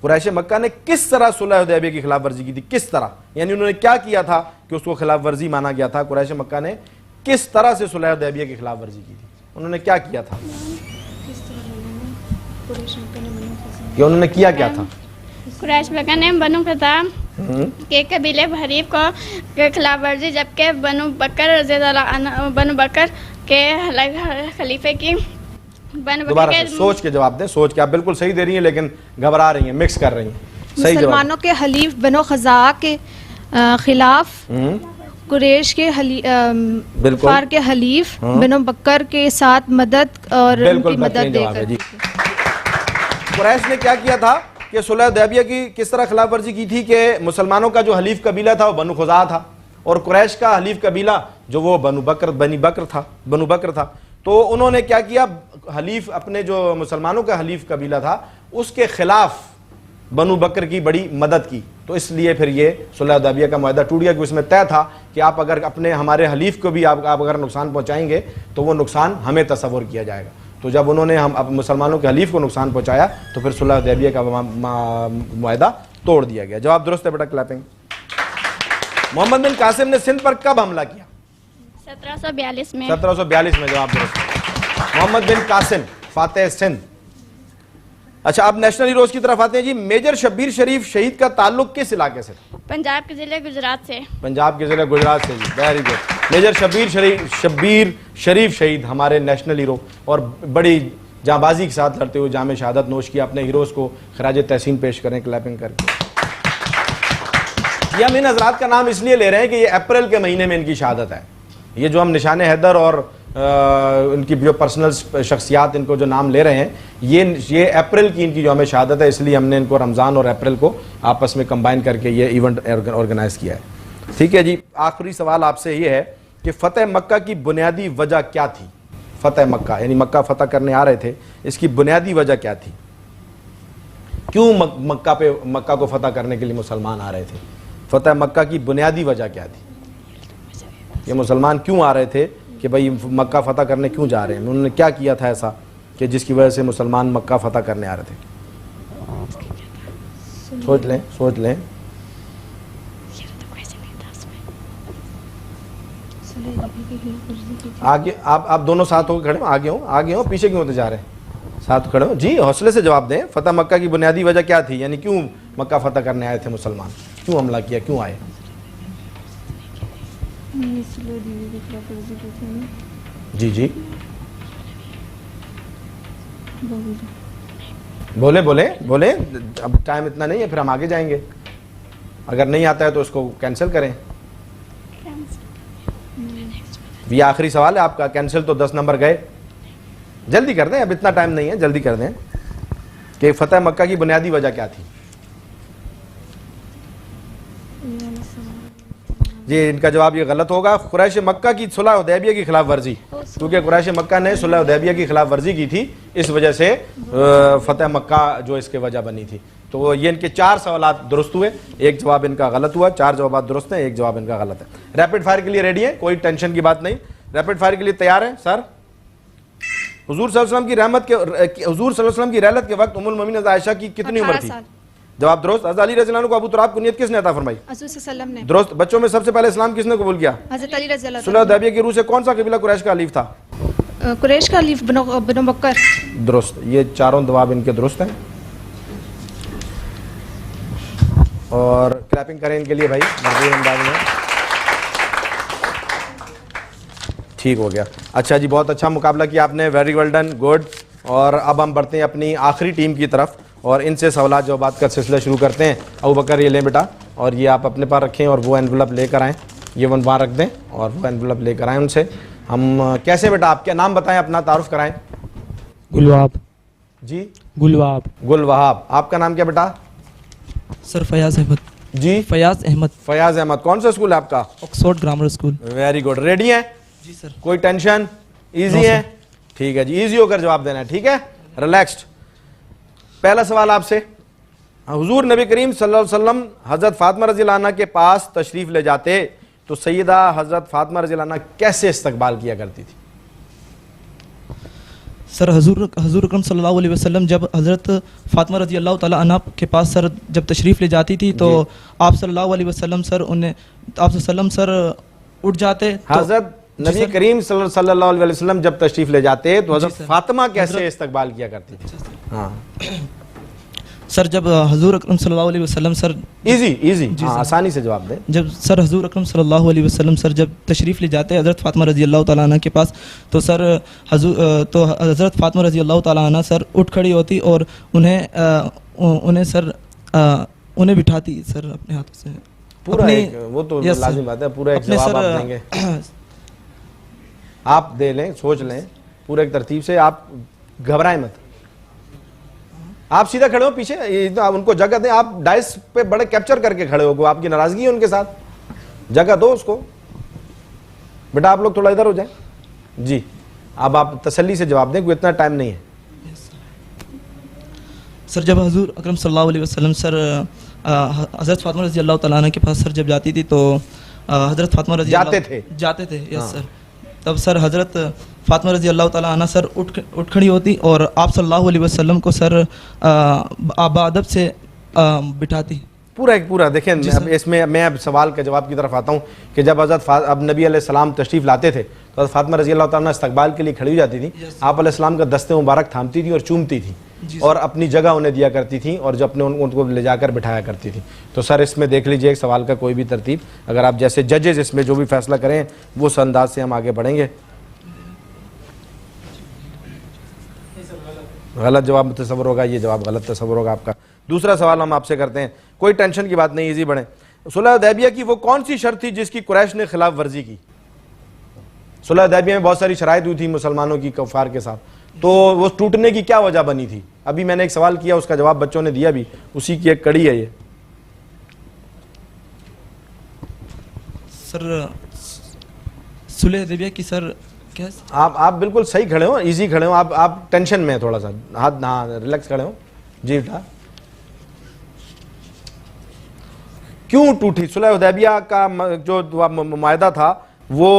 कुरैश मक्का ने किस तरह सुलह हुदैबिया की खिलाफ वर्जी की थी? किस तरह, यानी उन्होंने क्या किया था कि उसको खिलाफ वर्जी माना गया था? कुरैश मक्का ने किस तरह से सुलह हुदैबिया की खिलाफ वर्जी की थी? उन्होंने क्या किया था? कि उन्होंने किया क्या था? कुरैश मक्का ने बनु क़ज़ा के कबीले हरीफ को के खिलाफ वर्जी, जबकि बनु बकर के खलीफे की दोबारा से सोच के जवाब दें। सोच के, आप बिल्कुल सही दे रही हैं लेकिन घबरा रही हैं, मिक्स कर रही हैं। सही जवाब। मुसलमानों के हलीफ बनो ख़ज़ा के खिलाफ कुरैश के कुफार के हलीफ बनो बकर के साथ मदद और उनकी मदद देकर। कुरैश ने क्या किया था कि सुलह हुदैबिया की किस तरह खिलाफ वर्जी की थी कि मुसलमानों का जो हलीफ कबीला था वो बनु ख़ुज़ा था और कुरैश का हलीफ कबीला जो वो बनु बकर था। तो उन्होंने क्या किया, हलीफ अपने जो मुसलमानों का हलीफ कबीला था उसके खिलाफ बनु बकर की बड़ी मदद की। तो इसलिए फिर ये सुलह हुदैबिया का मुआहदा टूट गया, क्योंकि इसमें तय था कि आप अगर अपने हमारे हलीफ को भी आप अगर नुकसान पहुंचाएंगे तो वो नुकसान हमें तस्वुर किया जाएगा। तो जब उन्होंने हम अब मुसलमानों के हलीफ को नुकसान पहुंचाया तो फिर सुलह हुदैबिया का मुआहदा तोड़ दिया गया। जवाब दुरुस्त है बेटा, क्लैपिंग। मोहम्मद बिन कासिम ने सिंध पर कब हमला किया? 1742 में। 1742 में जवाब दुरुस्त। मोहम्मद बिन कासिम फातेह सिंध। अच्छा, अब नेशनल हीरोज की तरफ आते हैं जी। मेजर शब्बीर शरीफ शहीद का ताल्लुक किस इलाके से? पंजाब के ज़िले गुजरात से। पंजाब के ज़िले गुजरात से जी, वेरी गुड। मेजर शब्बीर शरीफ शहीद हमारे नेशनल हीरो और बड़ी जांबाजी के साथ लड़ते हुए जामे शहादत नोश किया। अपने हीरोज को खराज तहसीन पेश करें क्लैपिंग करके। ये हम इन हजरात का नाम इसलिए ले रहे हैं कि ये अप्रैल के महीने में इनकी शहादत है। ये जो हम निशान हैदर और इनकी जो पर्सनल शख्सियात इनको जो नाम ले रहे हैं, ये अप्रैल की इनकी जो हमें शहादत है, इसलिए हमने इनको रमज़ान और अप्रैल को आपस में कंबाइन करके ये इवेंट ऑर्गेनाइज किया है। ठीक है जी, आखिरी सवाल आपसे ये है कि फ़तेह मक्का की बुनियादी वजह क्या थी? फ़तेह मक्का यानी मक्का फ़तह करने आ रहे थे, इसकी बुनियादी वजह क्या थी? क्यों मक्का को फ़तह करने के लिए मुसलमान आ रहे थे? फ़तेह मक्का की बुनियादी वजह क्या थी? ये मुसलमान क्यों आ रहे थे कि भाई मक्का फ़तह करने क्यों जा रहे हैं? उन्होंने क्या किया था ऐसा कि जिसकी वजह से मुसलमान मक्का फ़तह करने आ रहे थे? सोच लें, सोच लें। आगे आप दोनों साथ होकर खड़े हो, आगे हो, पीछे क्यों होते जा रहे हैं? साथ खड़े हो जी, हौसले से जवाब दें। फ़तह मक्का की बुनियादी वजह क्या थी, यानी क्यों मक्का फ़तह करने आए थे मुसलमान? क्यों हमला किया, क्यों आए? जी जी, बोले बोले बोले। अब टाइम इतना नहीं है, फिर हम आगे जाएंगे। अगर नहीं आता है तो उसको कैंसिल करें। ये आखिरी सवाल है आपका, कैंसिल तो 10 नंबर गए। जल्दी कर दें, अब इतना टाइम नहीं है, जल्दी कर दें कि फ़तह मक्का की बुनियादी वजह क्या थी? जी, इनका जवाब ये गलत होगा। कुरैश मक्का की सुलह हुदैबिया की खिलाफ वर्जी, क्योंकि कुरैश मक्का ने सुलह हुदैबिया की खिलाफ वर्जी की थी, इस वजह से फ़तह मक्का जो इसके वजह बनी थी। तो ये इनके 4 सवाल दुरुस्त हुए, एक जवाब इनका गलत हुआ। 4 जवाब दुरुस्त हैं, एक जवाब इनका गलत है। रैपिड फायर के लिए रेडी है, कोई टेंशन की बात नहीं। रैपिड फायर के लिए तैयार है सर? हुजूर सल्लल्लाहु अलैहि वसल्लम की रहलत के वक्त उम्मुल मोमिनीन आयशा की कितनी उम्र थी? जवाब दुरुस्त। हज़रत अली रज़ियल्लाहु अन्हु को अबू तुराब कुनियत किसने अता फरमाई? ने। दुरुस्त। बच्चों में सबसे पहले इस्लाम किसने कबूल किया? हज़रत अली रज़ियल्लाहु। सुलह हुदैबिया की रूह से कौन सा कबीला कुरैश का हलीफ था? कुरैश का हलीफ बनु बकर। दुरुस्त। ये चारों जवाब इनके दुरुस्त हैं। और क्लैपिंग करें इनके लिए भाई, मजबूर अंदाज में। ठीक हो गया। अच्छा जी, बहुत अच्छा मुकाबला किया आपने, वेरी वेल डन, गुड। और अब हम बढ़ते हैं अपनी आखिरी टीम की तरफ और इनसे सवाल जवाब का सिलसिला शुरू करते हैं। अबू बकर ये लें बेटा, और ये आप अपने पास रखें और वो एनवलप लेकर आएँ। ये वन वहाँ रख दें और वो एनवलप लेकर आएँ उनसे। हम कैसे बेटा, आपके नाम बताएं, अपना तारुफ कराएं। गुलवाब जी, गुलवाब। गुल वहाब। आपका नाम क्या बेटा? सर फयाज अहमद। जी, फयाज अहमद। फयाज अहमद। कौन सा स्कूल है आपका? Oxford grammar school. Very good. Ready हैं? जी सर। कोई टेंशन? इजी है? ठीक है जी, इजी होकर जवाब देना है, ठीक है, रिलैक्स्ड। पहला सवाल आपसे, हुजूर नबी करीम सल्लल्लाहु अलैहि वसल्लम हज़रत फातिमा रज़ियल्लाहु अन्हा के पास तशरीफ़ ले जाते तो सैयदा हज़रत फातिमा रज़ियल्लाहु अन्हा कैसे इस्तकबाल किया करती थी? सर हजूर अकरम सल्लल्लाहु अलैहि वसल्लम जब हज़रत फातिमा रज़ियल्लाहु तआला अन्हा के पास सर जब तशरीफ़ ले जाती थी तो आप सल्लल्लाहु अलैहि वसल्लम सर उठ जाते। हज़रत नबी करीम सल्लल्लाहु अलैहि वसल्लम जब तशरीफ़ ले जाते तो हज़रत फातिमा कैसे इस्तकबाल किया करती थी? हाँ सर, जब हजूर अकरम सल्लल्लाहु अलैहि वसल्लम सर इजी हाँ, आसानी से जवाब दें। जब सर हजूर अकरम सल्लल्लाहु अलैहि वसल्लम सर जब तशरीफ़ ले जाते हज़रत फातिमा रज़ियल्लाहु तआला अन्हा के पास तो सर हज़रत फातिमा रज़ियल्लाहु तआला अन्हा सर उठ खड़ी होती और उन्हें बिठाती सर अपने हाथों से। पूरा वो तो लाजिम बात है, पूरा एक जवाब आप देंगे। आप दे लें, सोच लें पूरे एक तरतीब से, आप घबराएं मत। आप सीधा खड़े हो पीछे, आप उनको जगह दें। आप डाइस पे बड़े कैप्चर करके खड़े हो, आपकी नाराजगी है उनके साथ, जगह दो उसको। बेटा आप लोग थोड़ा इधर हो जाए जी। अब आप तसल्ली से जवाब दें, कोई इतना टाइम नहीं है। सर जब हजूर अकरम सल्लल्लाहु अलैहि वसल्लम सर हज़रत फातिमा रज़ियल्लाहु तआला अन्हा के पास सर जब जाती थी तो हज़रत फातिमा रजी जाते थे यस सर। तब सर हज़रत फातिमा रजी अल्लाह ताला अन्हा सर उठ खड़ी होती और आप सल्लल्लाहु अलैहि वसल्लम को सर बाअदब से बिठाती। पूरा देखें। अब इसमें मैं अब सवाल के जवाब की तरफ आता हूँ कि जब अब नबी अलैहिस्सलाम तशरीफ़ लाते थे तो हज़रत फातिमा रज़ी अल्लाह ताला इस्तकबाल के लिए खड़ी हो जाती थी। आप अलैहिस्सलाम का दस्ते मुबारक थामती थी और चूमती थी और अपनी जगह उन्हें दिया करती थी और जो अपने उनको ले जाकर बिठाया करती थी। तो सर इसमें देख लीजिए एक सवाल का कोई भी तरतीब, अगर आप जैसे जजेज इसमें जो भी फैसला करें वो उस अंदाज से हम आगे बढ़ेंगे। गलत जवाब तस्वर होगा, ये जवाब गलत तस्वर होगा आपका। दूसरा सवाल हम आपसे करते हैं, कोई टेंशन की बात नहीं, इजी बढ़े। सुलह हुदैबिया की वो कौन सी शर्त थी जिसकी कुरैश ने खिलाफ वर्जी की? सुलह हुदैबिया में बहुत सारी शराइत हुई थी मुसलमानों की कफ़ार के साथ, तो वो टूटने की क्या वजह बनी थी? अभी मैंने एक सवाल किया, उसका जवाब बच्चों ने दिया भी, उसी की एक कड़ी है ये। सर सुलह हुदैबिया की सर क्या? आप बिल्कुल सही खड़े हो, इजी खड़े हो, आप टेंशन में थोड़ा सा हाथ हाँ रिलैक्स खड़े हो जी। क्यों टूटी सुलह हुदैबिया का जो मुआहदा था वो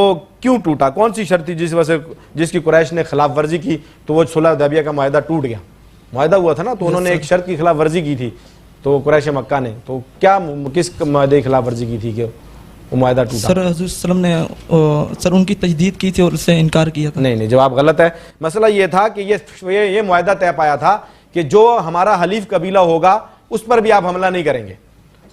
क्यों टूटा? कौन सी शर्त थी जिसकी कुरैश ने खिलाफ वर्जी की तो वो सुलह हुदैबिया का मुआहदा टूट गया? मुआहदा हुआ था ना, तो उन्होंने एक शर्त की खिलाफ वर्जी की थी तो कुरैश मक्का ने, तो क्या किस मुआहदे की खिलाफ वर्जी की थी कि वो मुआहदा टूटा? सर हज़रत सल्लम ने सर उनकी तजदीद की थी और उससे इनकार किया था। नहीं, जवाब गलत है। मसला ये था कि ये मुआहदा तय पाया था कि जो हमारा हलीफ कबीला होगा उस पर भी आप हमला नहीं करेंगे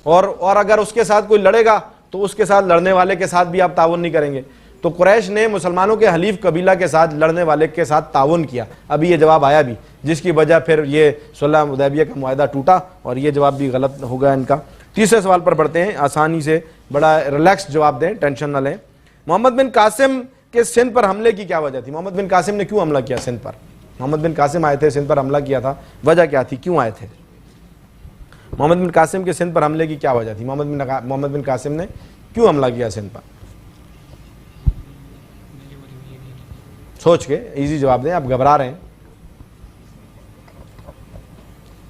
और अगर उसके साथ कोई लड़ेगा तो उसके साथ लड़ने वाले के साथ भी आप ताउन नहीं करेंगे। तो कुरैश ने मुसलमानों के हलीफ कबीला के साथ लड़ने वाले के साथ ताउन किया। अभी ये जवाब आया भी, जिसकी वजह फिर ये सुलह हुदैबिया का मुआहदा टूटा और ये जवाब भी गलत हो गया इनका। तीसरे सवाल पर बढ़ते हैं, आसानी से, बड़ा रिलैक्स जवाब दें, टेंशन न लें। मोहम्मद बिन कासिम के सिंध पर हमले की क्या वजह थी? मोहम्मद बिन कासिम ने क्यों हमला किया सिंध पर? मोहम्मद बिन कासिम आए थे, सिंध पर हमला किया था, वजह क्या थी, क्यों आए थे? मोहम्मद बिन कासिम के सिंध पर हमले की क्या वजह थी? मोहम्मद बिन कासिम ने क्यों हमला किया सिंध पर? सोच के इजी जवाब दें, आप घबरा रहे हैं।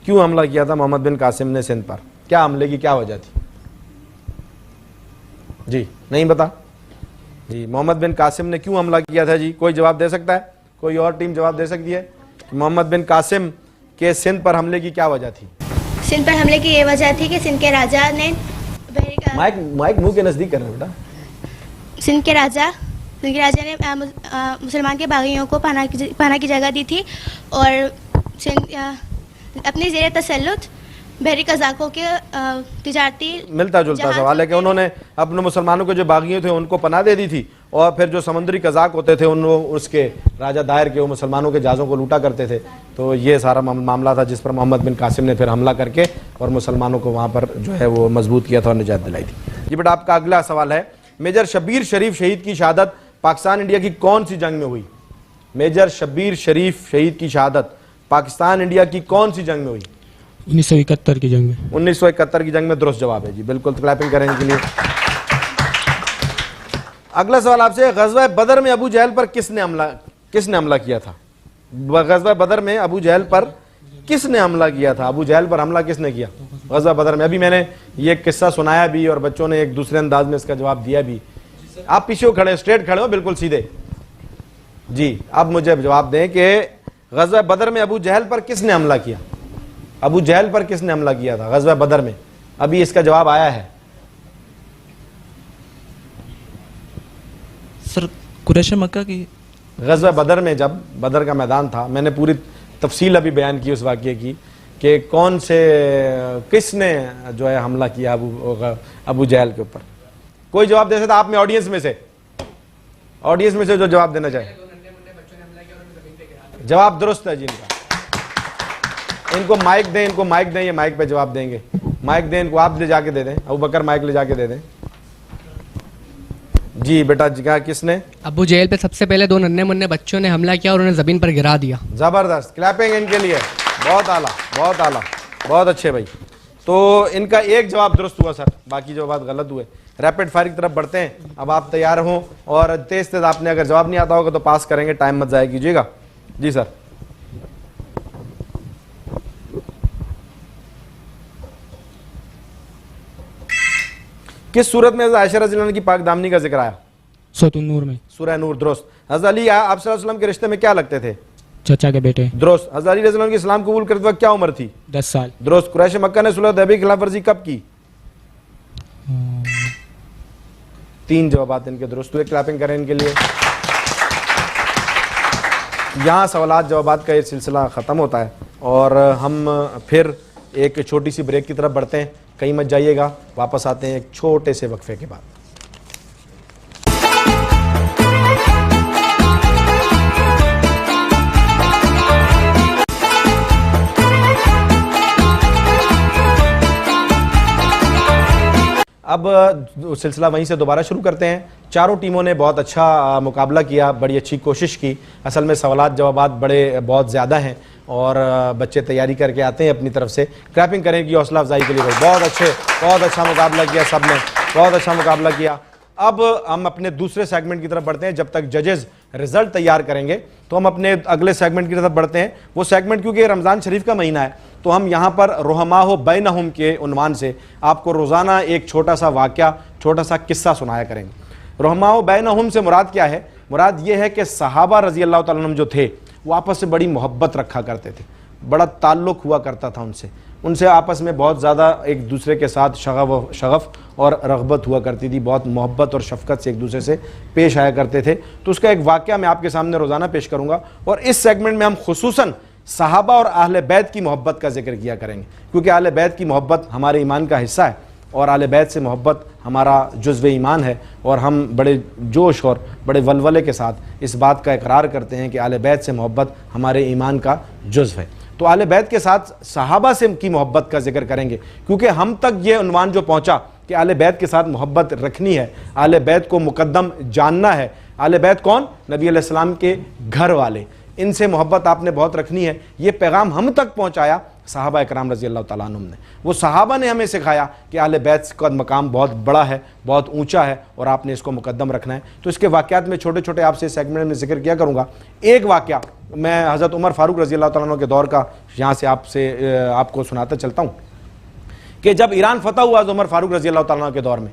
क्यों हमला किया था मोहम्मद बिन कासिम ने सिंध पर? क्या हमले की क्या वजह थी? जी नहीं बता जी, मोहम्मद बिन कासिम ने क्यों हमला किया था? जी कोई जवाब दे सकता है? कोई और टीम जवाब दे सकती है? मोहम्मद बिन कासिम के सिंध पर हमले की क्या वजह थी? सिंध पर हमले की ये वजह थी कि सिंध के राजा ने माइक मुंह के नजदीक करना बेटा। सिंध के राजा ने मुसलमान के बागियों को पनाह की जगह दी थी और अपनी ज़ेर तसल्लुत बहरी कज़ाकों के तिजारती मिलता जुलता सवाल है कि उन्होंने अपने मुसलमानों के जो बागियों थे उनको पनाह दे दी थी और फिर जो समुद्री कज़ाक होते थे उसके राजा दायर के वो मुसलमानों के जहाज़ों को लूटा करते थे। तो ये सारा मामला था जिस पर मोहम्मद बिन कासिम ने फिर हमला करके और मुसलमानों को वहाँ पर जो है वो मजबूत किया था और निजात दिलाई थी। जी बेटा आपका अगला सवाल है, मेजर शब्बीर शरीफ शहीद की शहादत पाकिस्तान इंडिया की कौन सी जंग में हुई? मेजर शब्बीर शरीफ शहीद की शहादत पाकिस्तान इंडिया की कौन सी जंग में हुई? 1971 की जंग में। 1971 की जंग में दुरुस्त जवाब है जी, बिल्कुल क्लैपिंग करें इनके लिए। अगला सवाल आपसे, ग़ज़वा बदर में अबू जहल पर किसने हमला किया था? ग़ज़वा बदर में अबू जहल पर किसने हमला किया था? अबू जहल पर हमला किसने किया ग़ज़वा बदर में? अभी मैंने ये किस्सा सुनाया भी और बच्चों ने एक दूसरे अंदाज में इसका जवाब दिया भी। आप पीछे खड़े, स्ट्रेट खड़े हो, बिल्कुल सीधे जी। अब मुझे जवाब दें कि ग़ज़वा बदर में अबू जहल पर किसने हमला किया? अबू जहल पर किसने हमला किया था ग़ज़वा बदर में? अभी इसका जवाब आया है। सर कुरैश मक्का की। ग़ज़वा बदर में जब बदर का मैदान था, मैंने पूरी तफसील अभी बयान की उस वाक़ये की कि कौन से किसने जो है हमला किया अबू जहल के ऊपर। कोई जवाब दे सकता? आप में ऑडियंस में से जो जवाब देना चाहे। जवाब दुरुस्त है जी इनका। इनको माइक दें, ये माइक पे जवाब देंगे। माइक दें इनको, आप ले जाके दे दें, अबू बकर माइक ले जाके दे दें। जी बेटा क्या किसने? अबू जहल पे सबसे पहले 2 नन्हे मुन्ने बच्चों ने हमला किया और उन्हें जमीन पर गिरा दिया। जबरदस्त, क्लैपिंग इनके लिए, बहुत आला, बहुत आला, बहुत अच्छे भाई। तो इनका एक जवाब दुरुस्त हुआ सर, बाकी जवाब गलत हुए। रैपिड फायर की तरफ बढ़ते हैं। अब आप तैयार हों और तेज आपने अगर जवाब नहीं आता होगा तो पास करेंगे, टाइम मत ज़ाया कीजिएगा। जी सर। किस सूरत में हज़रत आयशा रज़ियल्लाहु अन्हा की पाक दामनी का जिक्र आया? सूरह नूर में। सूरह नूर, दुरुस्त। हज़रत अली आप सल्लल्लाहु अलैहि वसल्लम के रिश्ते में क्या लगते थे? चचा के बेटे। दुरुस्त। हज़रत अली रज़ियल्लाहु अन्हु की इस्लाम कबूल करते वक्त क्या उम्र थी? 10 साल। दुरुस्त। कुरैश मक्का ने सुलह हुदैबिया की खिलाफ वर्जी कब की? 3 जवाब इनके दुरुस्त हुए। क्लैपिंग करें इनके लिए। यहाँ सवालात जवाबात का ये सिलसिला ख़त्म होता है और हम फिर एक छोटी सी ब्रेक की तरफ बढ़ते हैं। कहीं मत जाइएगा, वापस आते हैं एक छोटे से वक्फे के बाद। अब सिलसिला वहीं से दोबारा शुरू करते हैं। चारों टीमों ने बहुत अच्छा मुकाबला किया, बड़ी अच्छी कोशिश की। असल में सवालात जवाबात बहुत ज़्यादा हैं और बच्चे तैयारी करके आते हैं अपनी तरफ से। क्लैपिंग करें कि हौसला अफजाई के लिए भाई, बहुत अच्छा मुकाबला किया सब ने, बहुत अच्छा मुकाबला किया। अब हम अपने दूसरे सेगमेंट की तरफ बढ़ते हैं। जब तक जजेस रिजल्ट तैयार करेंगे तो हम अपने अगले सेगमेंट की तरफ बढ़ते हैं। वो सेगमेंट क्योंकि रमज़ान शरीफ का महीना है तो हम यहाँ पर रुहमाओ बैनहुम के उन्वान से आपको रोज़ाना एक छोटा सा वाक़या, छोटा सा किस्सा सुनाया करेंगे। रुहमाओ बैनहुम से मुराद क्या है? मुराद ये है कि सहाबा रज़ी अल्लाह तआला अन्हुम जो थे वो आपस में बड़ी मोहब्बत रखा करते थे, बड़ा ताल्लुक़ हुआ करता था उनसे आपस में बहुत ज़्यादा एक दूसरे के साथ शगफ़ और रग़बत हुआ करती थी, बहुत मोहब्बत और शफ़क़त से एक दूसरे से पेश आया करते थे। तो उसका एक वाक़या मैं आपके सामने रोज़ाना पेश करूँगा और इस सेगमेंट में हम खुसूसन सहाबा और अहले बैत की मोहब्बत का जिक्र किया करेंगे, क्योंकि अहले बैत की मोहब्बत हमारे ईमान का हिस्सा है और अहले बैत से मोहब्बत हमारा जुज़्व ईमान है और हम बड़े जोश और बड़े वलवले के साथ इस बात का इकरार करते हैं कि अहले बैत से मोहब्बत हमारे ईमान का जुज़्व है। तो अहले बैत के साथ सहाबा से की मोहब्बत का जिक्र करेंगे, क्योंकि हम तक ये उन्वान जो पहुँचा कि अहले बैत के साथ मोहब्बत रखनी है, अहले बैत को मुकद्दम जानना है। अहले बैत कौन? नबी अलैहिस्सलाम के घर वाले, इनसे मोहब्बत आपने बहुत रखनी है। ये पैगाम हम तक पहुँचाया सहाबा इकराम रज़ी अल्लाह तआला अन्हुम ने। वो सहाबा ने हमें सिखाया कि अहले बैत का मकाम बहुत बड़ा है, बहुत ऊंचा है और आपने इसको मुकद्दम रखना है। तो इसके वाक़यात में छोटे छोटे आपसे सेगमेंट में जिक्र किया करूँगा। एक वाक़या मैं हज़रत उमर फ़ारूक रज़ी अल्लाह तआला अन्हु के दौर का यहाँ से आपको सुनाता चलता हूँ कि जब ईरान फ़तह हुआ उमर फ़ारूक रज़ी अल्लाह तआला अन्हु के दौर में,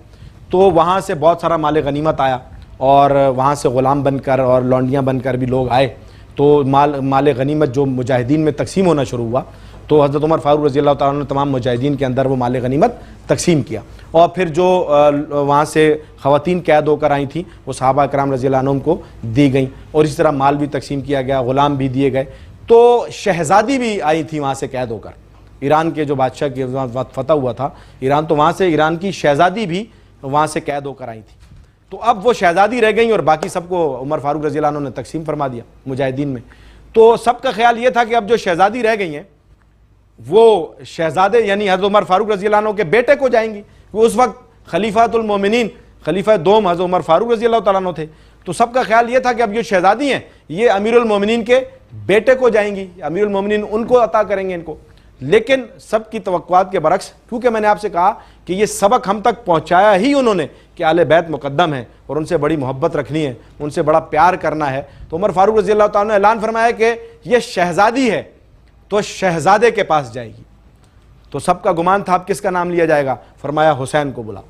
तो वहाँ से बहुत सारा माल गनीमत आया और वहाँ से ग़ुलाम बनकर और लौंडियाँ बनकर भी लोग आए। तो माल गनीमत जो मुजाहिदीन में तकसीम होना शुरू हुआ, तो हज़रत उमर फ़ारूक रज़ी अल्लाह तआला ने तमाम मुजाहिदीन के अंदर वो माल गनीमत तकसीम किया और फिर जो वहाँ से ख़वातीन कैद होकर आई थी वो सहाबा इकराम रज़ी अल्लाह अन्हुम को दी गई और इसी तरह माल भी तकसीम किया गया, ग़ुलाम भी दिए गए। तो शहज़ादी भी आई थी वहाँ से कैद होकर, ईरान के जो बादशाह के फ़तह हुआ था ईरान, तो वहाँ से ईरान की शहज़ादी भी वहाँ से कैद होकर आई थी। तो अब वो शहज़ादी रह गई और बाकी सबको उमर फ़ारूक रज़ी अल्लाह अन्हु ने तकसीम फरमा दिया मुजाहिदीन में। तो सबका ख्याल ये था कि अब जो शहज़ादी रह गई हैं वो शहज़ादे यानी हज़रत उमर फ़ारूक रज़ी अल्लाह अन्हु के बेटे को जाएंगी। वो उस वक्त खलीफातुल मोमिनीन, खलीफा दोम हज़रत उमर फ़ारूक रज़ी अल्लाह तआला अन्हु थे। तो सबका ख्याल ये था कि अब जो शहज़ादी हैं ये अमीरुल मोमिनीन के बेटे को जाएंगी, अमीरुल मोमिनीन उनको अता करेंगे इनको। लेकिन सबकी तवक्कुआत के बरक्स, क्योंकि मैंने आपसे कहा कि ये सबक हम तक पहुँचाया ही उन्होंने कि अहले बैत मुकद्दम है और उनसे बड़ी मोहब्बत रखनी है, उनसे बड़ा प्यार करना है। तो उमर फ़ारूक रज़ी अल्लाह तआला ने ऐलान फरमाया कि ये शहज़ादी है तो शहज़ादे के पास जाएगी। तो सबका गुमान था अब किसका नाम लिया जाएगा? फरमाया हुसैन को बुलाओ,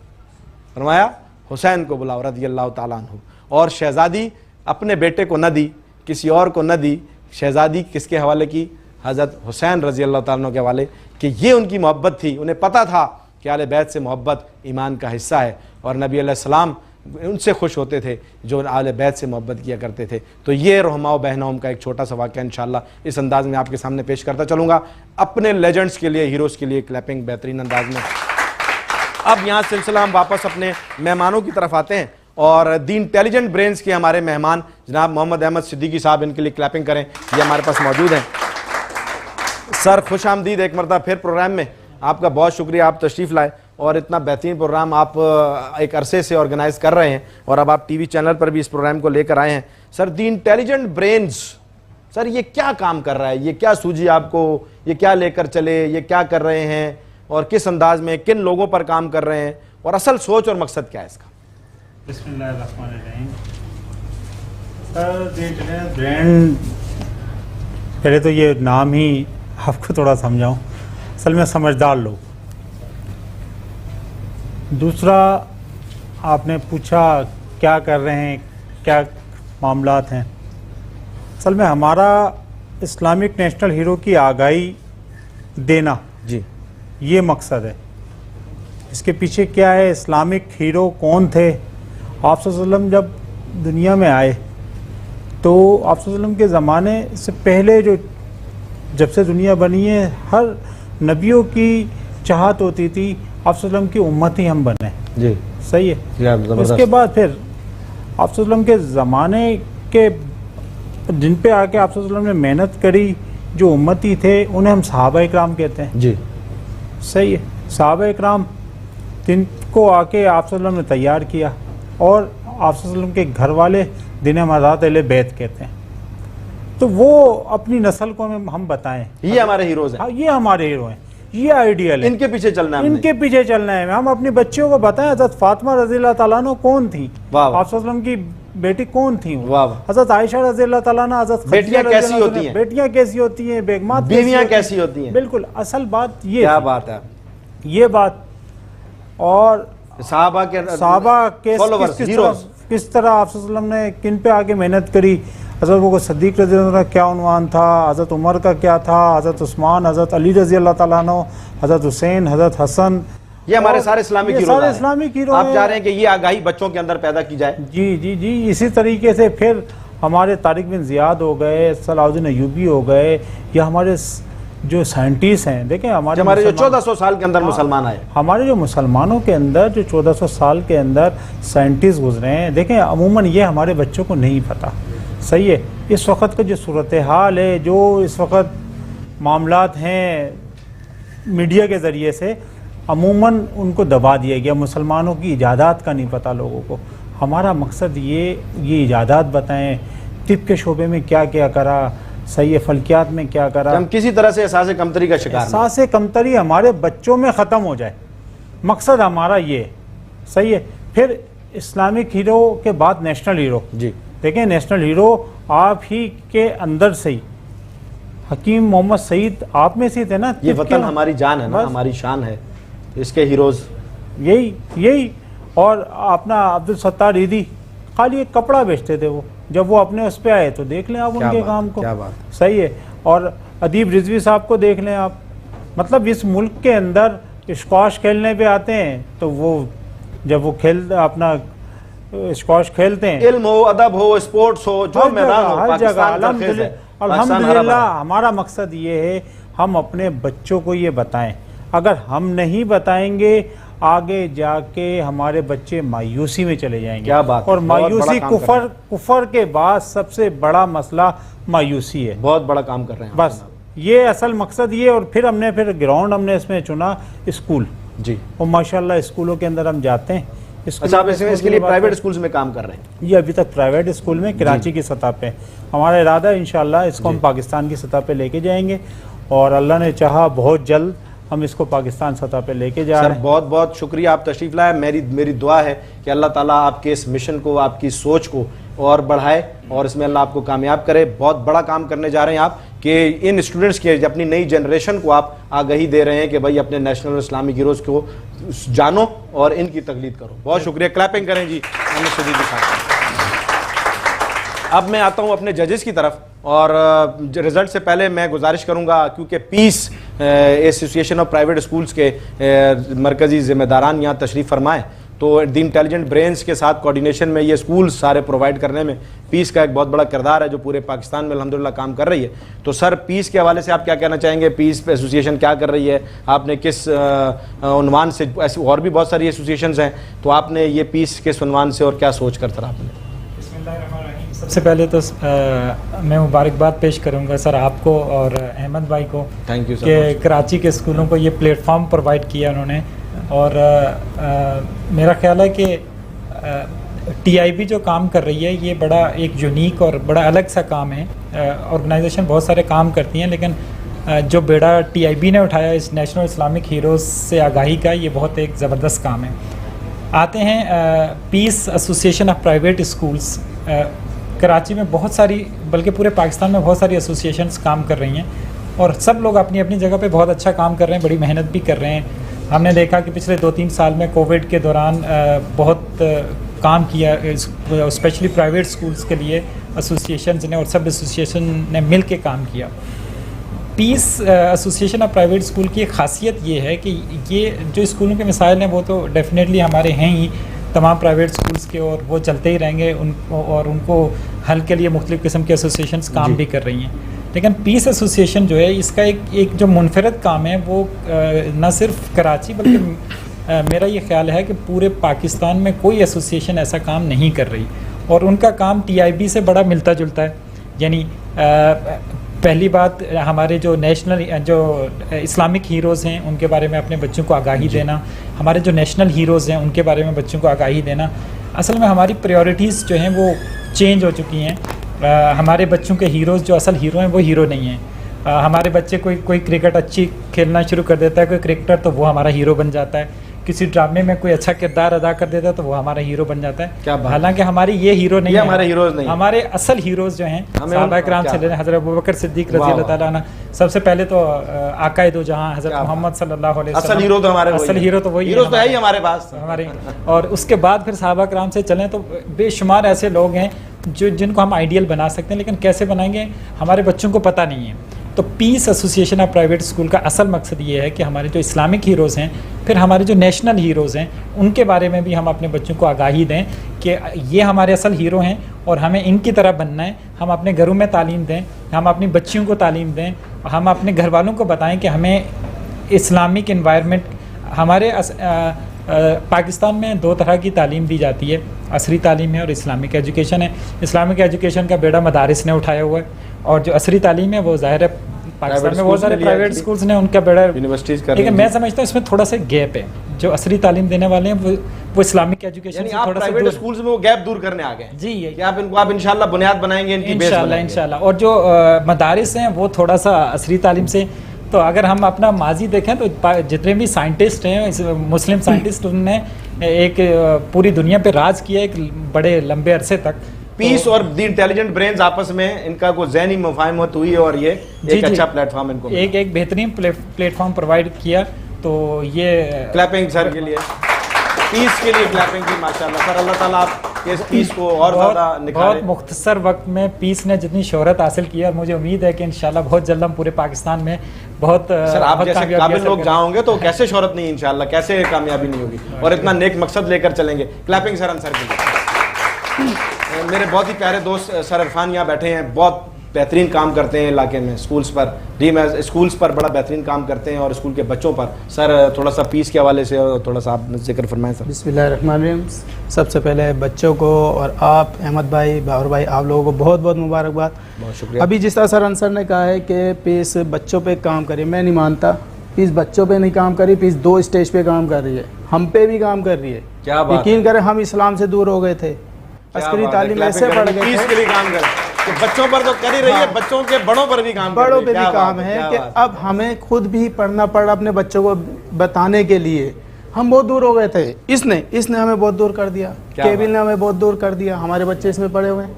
फरमाया हुसैन को बुलाओ रज़ी अल्लाह तआला अन्हु। और शहज़ादी अपने बेटे को न दी, किसी और को न दी, शहज़ादी किसके हवाले की? हज़रत हुसैन रज़ी अल्लाह तआला अन्हु के हवाले, कि ये उनकी मोहब्बत थी। उन्हें पता था कि अहले बैत से मोहब्बत ईमान का हिस्सा है और नबी अलैहिस्सलाम उनसे खुश होते थे जो अहले बैत से मोहब्बत किया करते थे। तो ये रहमाओ बहनों का एक छोटा सा वाक़या इंशाअल्लाह इस अंदाज़ में आपके सामने पेश करता चलूँगा। अपने लेजेंड्स के लिए, हीरोज़ के लिए क्लैपिंग बेहतरीन अंदाज में। अब यहाँ सिलसिला हम वापस अपने मेहमानों की तरफ आते हैं और दी इंटेलिजेंट ब्रेन्स के हमारे मेहमान जनाब मोहम्मद अहमद सिद्दीकी साहब, इनके लिए क्लैपिंग करें, ये हमारे पास मौजूद हैं। सर खुश आमदीद एक मरतबा फिर प्रोग्राम में, आपका बहुत शुक्रिया, आप तशरीफ़ लाए और इतना बेहतरीन प्रोग्राम आप एक अरसे से ऑर्गेनाइज़ कर रहे हैं और अब आप टीवी चैनल पर भी इस प्रोग्राम को लेकर आए हैं। सर दी इंटेलिजेंट ब्रेन्स, सर ये क्या काम कर रहा है, ये क्या सूझी आपको, ये क्या लेकर चले, ये क्या कर रहे हैं और किस अंदाज में, किन लोगों पर काम कर रहे हैं और असल सोच और मकसद क्या है इसका? बिस्मिल्लाहिर्रहमानिर्रहीम। सर दी इंटेलिजेंट ब्रेन, पहले तो ये नाम ही आपको थोड़ा समझाऊं, असल में समझदार लोग। दूसरा आपने पूछा क्या कर रहे हैं, क्या मामलात हैं। असल में हमारा इस्लामिक नेशनल हीरो की आगाही देना जी, ये मकसद है। इसके पीछे क्या है, इस्लामिक हीरो कौन थे। आप सल्लल्लाहु अलैहि वसल्लम जब दुनिया में आए तो आप सल्लल्लाहु अलैहि वसल्लम के ज़माने से पहले जब से दुनिया बनी है, हर नबियों की चाहत होती थी आप सल्लल्लाहु अलैहि वसल्लम की उम्मत ही हम बने। जी, सही है। उसके बाद फिर आप सल्लल्लाहु अलैहि वसल्लम के ज़माने के जिन पे आके आप सल्लल्लाहु अलैहि वसल्लम ने मेहनत करी, जो उम्मती थे, उन्हें हम सहाबा इकराम कहते हैं। जी, सही है। सहाबा इकराम जिनको आके आप सल्लल्लाहु अलैहि वसल्लम ने तैयार किया, और आप सल्लल्लाहु अलैहि वसल्लम के घर वाले जिन्हें हम हज़रत अहले बैत कहते हैं, तो वो अपनी नस्ल को हम बताएं, ये हमारे हीरोज हैं। हाँ, ये हमारे हीरो हैं, ये आइडियल है, इनके पीछे चलना है हमने। इनके पीछे चलना है। हम अपने बच्चों को बताएं हज़रत फातिमा रज़ियल्लाहु ताला अन्हा कौन थी, वाह वाह। आप सल्लल्लाहु अलैहि वसल्लम की बेटी कौन थी, वाह वाह। हज़रत आयशा रज़ियल्लाहु ताला अन्हा, हज़रत खदीजा बेटियां कैसी रज़ियल्लाहु होती ताला, हैं, बेटियां कैसी होती हैं, बेगमात बीवियां कैसी होती हैं। बिल्कुल असल बात ये क्या थी। बात है, ये बात। और साहबा के followers, heroes। किस तरह आप सल्लल्लाहु अलैहि वसल्लम ने किन पे आके मेहनत करी। हज़रत वो सद्दीक़ रज़ियल्लाहु अन्हु का क्या उन्वान था, हज़रत उमर का क्या था, हज़रत उस्मान, हज़रत अली रज़ियल्लाहु ताला अन्हु, हज़रत हुसैन, हज़रत हसन, ये हमारे सारे इस्लामिक हीरो, सारे इस्लामिक हीरो। आप चाह रहे हैं कि ये आगाही बच्चों के अंदर पैदा की जाए। जी जी जी, इसी तरीके से फिर हमारे तारिक बिन ज़ियाद हो गए, सलाहुद्दीन अय्यूबी हो गए, या हमारे जो साइंटिस्ट हैं, देखें हमारे जो 1400 साल के अंदर मुसलमान आए, हमारे जो मुसलमानों के अंदर जो 1400 साल के अंदर साइंटिस्ट गुजरे हैं, देखें अमूमन ये हमारे बच्चों को नहीं पता। सही है। इस वक्त का जो सूरत हाल है, जो इस वक्त मामलात हैं मीडिया के ज़रिए से, अमूमन उनको दबा दिया गया। मुसलमानों की इजादात का नहीं पता लोगों को। हमारा मकसद ये इजादात बताएं, तिब के शोबे में क्या क्या करा, सही है, फल्कियात में क्या करा। हम किसी तरह से एहसास कमतरी का शिकार, एहसास कमतरी हमारे बच्चों में ख़त्म हो जाए, मकसद हमारा ये। सही है। फिर इस्लामिक हीरो के बाद नेशनल हीरो। जी, देखें नेशनल हीरो आप ही के अंदर से ही, हकीम मोहम्मद सईद आप में से थे ना। ये वतन हमारी जान है ना, हमारी शान है, इसके हीरोज यही। और अपना अब्दुल सत्तार ईदी खाली एक कपड़ा बेचते थे वो, जब वो अपने उस पे आए तो देख लें आप उनके काम को। क्या बात। सही है। और अदीब रिजवी साहब को देख लें आप, मतलब इस मुल्क के अंदर स्क्वाश खेलने पे आते हैं तो वो जब वो अपना स्क्वाश खेलते हैं, इल्म हो, अदब हो, स्पोर्ट्स हो, जो मैदान हो, हर जगह अल्हम्दुलिल्लाह। अल्हम्दुलिल्लाह हमारा मकसद ये है, हम अपने बच्चों को ये बताएं। अगर हम नहीं बताएंगे आगे जाके हमारे बच्चे मायूसी में चले जाएंगे। क्या बात। और मायूसी कुफर के बाद सबसे बड़ा मसला मायूसी है। बहुत बड़ा काम कर रहे हैं बस ये असल मकसद ये। और फिर हमने ग्राउंड हमने इसमें चुना स्कूल जी, और माशाल्लाह स्कूलों के अंदर हम जाते हैं। अच्छा, आप इसके लिए प्राइवेट स्कूल्स में काम कर रहे हैं? ये अभी तक प्राइवेट स्कूल में कराची की सतह पे हमारा इरादा है, इंशाल्लाह इसको हम पाकिस्तान की सतह पे लेके जाएंगे, और अल्लाह ने चाहा बहुत जल्द हम इसको पाकिस्तान सतह पे लेके जा रहे हैं। बहुत बहुत शुक्रिया, आप तशरीफ़ लाए। मेरी दुआ है कि अल्लाह ताला आपके इस मिशन को, आपकी सोच को और बढ़ाए, और इसमें अल्लाह आपको कामयाब करे। बहुत बड़ा काम करने जा रहे हैं आप कि इन स्टूडेंट्स के, अपनी नई जनरेशन को आप आगाही दे रहे हैं कि भाई अपने नेशनल इस्लामिक हीरोज़ को जानो और इनकी तकलीद करो। बहुत शुक्रिया, क्लैपिंग करें जी मोहम्मद सदीक के साथ। अब मैं आता हूं अपने जजेस की तरफ, और रिजल्ट से पहले मैं गुजारिश करूंगा, क्योंकि Peace Association of Private Schools के मरकज़ी ज़िम्मेदारान यहाँ तशरीफ़ फरमाएँ, तो द इंटेलिजेंट ब्रेन्स के साथ कोऑर्डिनेशन में ये स्कूल सारे प्रोवाइड करने में पीस का एक बहुत बड़ा किरदार है, जो पूरे पाकिस्तान में अल्हम्दुलिल्लाह काम कर रही है। तो सर, पीस के हवाले से आप क्या कहना चाहेंगे? पीस एसोसिएशन क्या कर रही है? आपने किस उन्वान से, ऐसी और भी बहुत सारी एसोसिएशंस हैं, तो आपने ये पीस किस उन्वान से और क्या सोच कर सर आपने? सबसे पहले तो मैं मुबारकबाद पेश करूंगा सर आपको और अहमद भाई को, थैंक यू सर, कि कराची के स्कूलों को ये प्लेटफॉर्म प्रोवाइड किया उन्होंने। और मेरा ख्याल है कि टीआईबी जो काम कर रही है ये बड़ा एक यूनिक और बड़ा अलग सा काम है। ऑर्गेनाइजेशन बहुत सारे काम करती हैं, लेकिन जो बेड़ा टीआईबी ने उठाया इस नेशनल इस्लामिक हीरोज़ से आगाही का, ये बहुत एक ज़बरदस्त काम है। आते हैं Peace Association of Private Schools. Karachi में बहुत सारी, बल्कि पूरे पाकिस्तान में बहुत सारी एसोसिएशंस काम कर रही हैं, और सब लोग अपनी अपनी जगह पे बहुत अच्छा काम कर रहे हैं, बड़ी मेहनत भी कर रहे हैं। हमने देखा कि पिछले 2-3 साल में कोविड के दौरान बहुत काम किया, स्पेशली प्राइवेट स्कूल्स के लिए एसोसिएशंस ने और सब एसोसिएशन ने मिल के काम किया। Peace Association of Private School की एक खासियत ये है कि ये जो स्कूलों के मिसाइल हैं वो तो डेफिनेटली हमारे हैं ही तमाम प्राइवेट स्कूल्स के, और वो चलते ही रहेंगे और उनको हल के लिए मुख्तलिफ़ किस्म के एसोसिएशंस काम भी कर रही हैं। लेकिन पीस एसोसिएशन जो है इसका एक जो मुनफरद काम है वो न सिर्फ कराची बल्कि मेरा ये ख्याल है कि पूरे पाकिस्तान में कोई एसोसिएशन ऐसा काम नहीं कर रही, और उनका काम TIB से बड़ा मिलता जुलता है। यानी पहली बात, हमारे जो नेशनल जो इस्लामिक हीरोज़ हैं उनके बारे में अपने बच्चों को आगाही देना, हमारे जो नेशनल हीरोज़ हैं उनके बारे में बच्चों को आगाही देना। असल में हमारी प्रायोरिटीज़ जो हैं वो चेंज हो चुकी हैं। हमारे बच्चों के हीरोज़ जो असल हीरो हैं वो हीरो नहीं हैं। हमारे बच्चे कोई क्रिकेट अच्छी खेलना शुरू कर देता है, कोई क्रिकेटर, तो वो हमारा हीरो बन जाता है। किसी ड्रामे में कोई अच्छा किरदार अदा कर देता है तो वो हमारा हीरो बन जाता है। हालांकि हमारी ये हीरो नहीं है, हमारे हीरोज नहीं, हमारे असल हीरोज़ जो हैं सहाबा किराम से लेकर हज़रत अबू बकर सिद्दीक़ रज़ी अल्लाह ताला अन्हु, सबसे पहले तो आकाए दो जहां हज़रत मोहम्मद सल्लल्लाहु अलैहि वसल्लम, असल हीरो तो हमारे, असल हीरो तो वही हीरो तो है ही हमारे पास हमारे। और उसके बाद फिर सहाबा किराम से चलें तो बेशुमार ऐसे लोग हैं जिनको हम आइडियल बना सकते हैं, लेकिन कैसे बनाएंगे हमारे बच्चों को पता नहीं है। तो Peace Association of Private School का असल मकसद ये है कि हमारे जो इस्लामिक हीरोज़ हैं, फिर हमारे जो नेशनल हीरोज़ हैं, उनके बारे में भी हम अपने बच्चों को आगाही दें कि ये हमारे असल हीरो हैं और हमें इनकी तरह बनना है। हम अपने घरों में तालीम दें, हम अपनी बच्चियों को तालीम दें, हम अपने घर वालों को बताएं कि हमें इस्लामिक इन्वायरमेंट, हमारे पाकिस्तान में 2 तरह की तालीम दी जाती है, असरी तालीम है और इस्लामिक एजुकेशन है। इस्लामिक एजुकेशन का बेड़ा मदारिस ने उठाया हुआ है, और जो असरी तालीम है वो ज़ाहिर है पाकिस्तान में बहुत सारे प्राइवेट स्कूल्स ने उनका बेड़ा यूनिवर्सिटीज़ कर, लेकिन मैं समझता हूँ इसमें थोड़ा सा गैप है। जो असरी तालीम देने वाले हैं वो इस्लामिक एजुकेशन से थोड़ा सा प्राइवेट स्कूल्स में वो गैप दूर करने आ गए जी, कि आप इंशाल्लाह बुनियाद बनाएंगे, इनकी बेस बनाएंगे इंशाल्लाह। और जो मदारिस हैं वो थोड़ा सा असरी तालीम से, तो अगर हम अपना माजी देखें तो जितने भी साइंटिस्ट हैं, मुस्लिम साइंटिस्ट, उनने एक पूरी दुनिया पे राज किया एक बड़े लंबे अरसे तक। पीस और द इंटेलिजेंट ब्रेन्स आपस में इनका कोई ज़हनी मुफाहमत हुई और ये एक अच्छा प्लेटफॉर्म इनको एक बेहतरीन प्लेटफॉर्म प्रोवाइड किया। तो ये क्लैपिंग सर के लिए, पीस के लिए क्लैपिंग की माशाल्लाह सर। अल्लाह ताला आपके इस पीस को और ज़्यादा निखारे। बहुत मुख्तसर वक्त में पीस ने जितनी शोहरत हासिल की है, मुझे उम्मीद है कि इंशाल्लाह बहुत जल्द हम पूरे पाकिस्तान में बहुत सर आप जैसे काबिल लोग जाओगे तो कैसे शोहरत नहीं, इंशाल्लाह कैसे कामयाबी नहीं होगी, और इतना नेक मकसद लेकर चलेंगे। क्लैपिंग सर अंसर के लिए। मेरे बहुत ही प्यारे दोस्त सर इरफान यहाँ बैठे हैं, बहुत बेहतरीन काम करते हैं इलाके में, स्कूल्स पर स्कूल्स पर बड़ा बेहतरीन काम करते हैं और स्कूल के बच्चों पर। सर थोड़ा सा पीस के हवाले से थोड़ा सा आप जिक्र फरमाएं सर। बिस्मिल्लाहिर्रहमानिर्रहीम। सबसे पहले बच्चों को और आप अहमद भाई, बाबर भाई, आप लोगों को बहुत बहुत मुबारकबाद। बहुत शुक्रिया। अभी जिस तरह सर अंसर ने कहा है कि पीस बच्चों पे काम करे, मैं नहीं मानता। पीस बच्चों पे नहीं काम कर रही, पीस 2 स्टेज पे काम कर रही है, हम पे भी काम कर रही है। क्या बात, यकीन करें हम इस्लाम से दूर हो गए थे, अस्करी तालीम ऐसे पढ़ गए पीस के लिए काम कर, तो बच्चों पर तो कर ही रही है, बच्चों के बड़ों पर भी काम, बड़ों पे भी काम है कि अब हमें खुद भी पढ़ना पड़ा अपने बच्चों को बताने के लिए। हम बहुत दूर हो गए थे, इसने हमें बहुत दूर कर दिया, केबिल ने हमें बहुत दूर कर दिया। हमारे बच्चे इसमें पढ़े हुए हैं।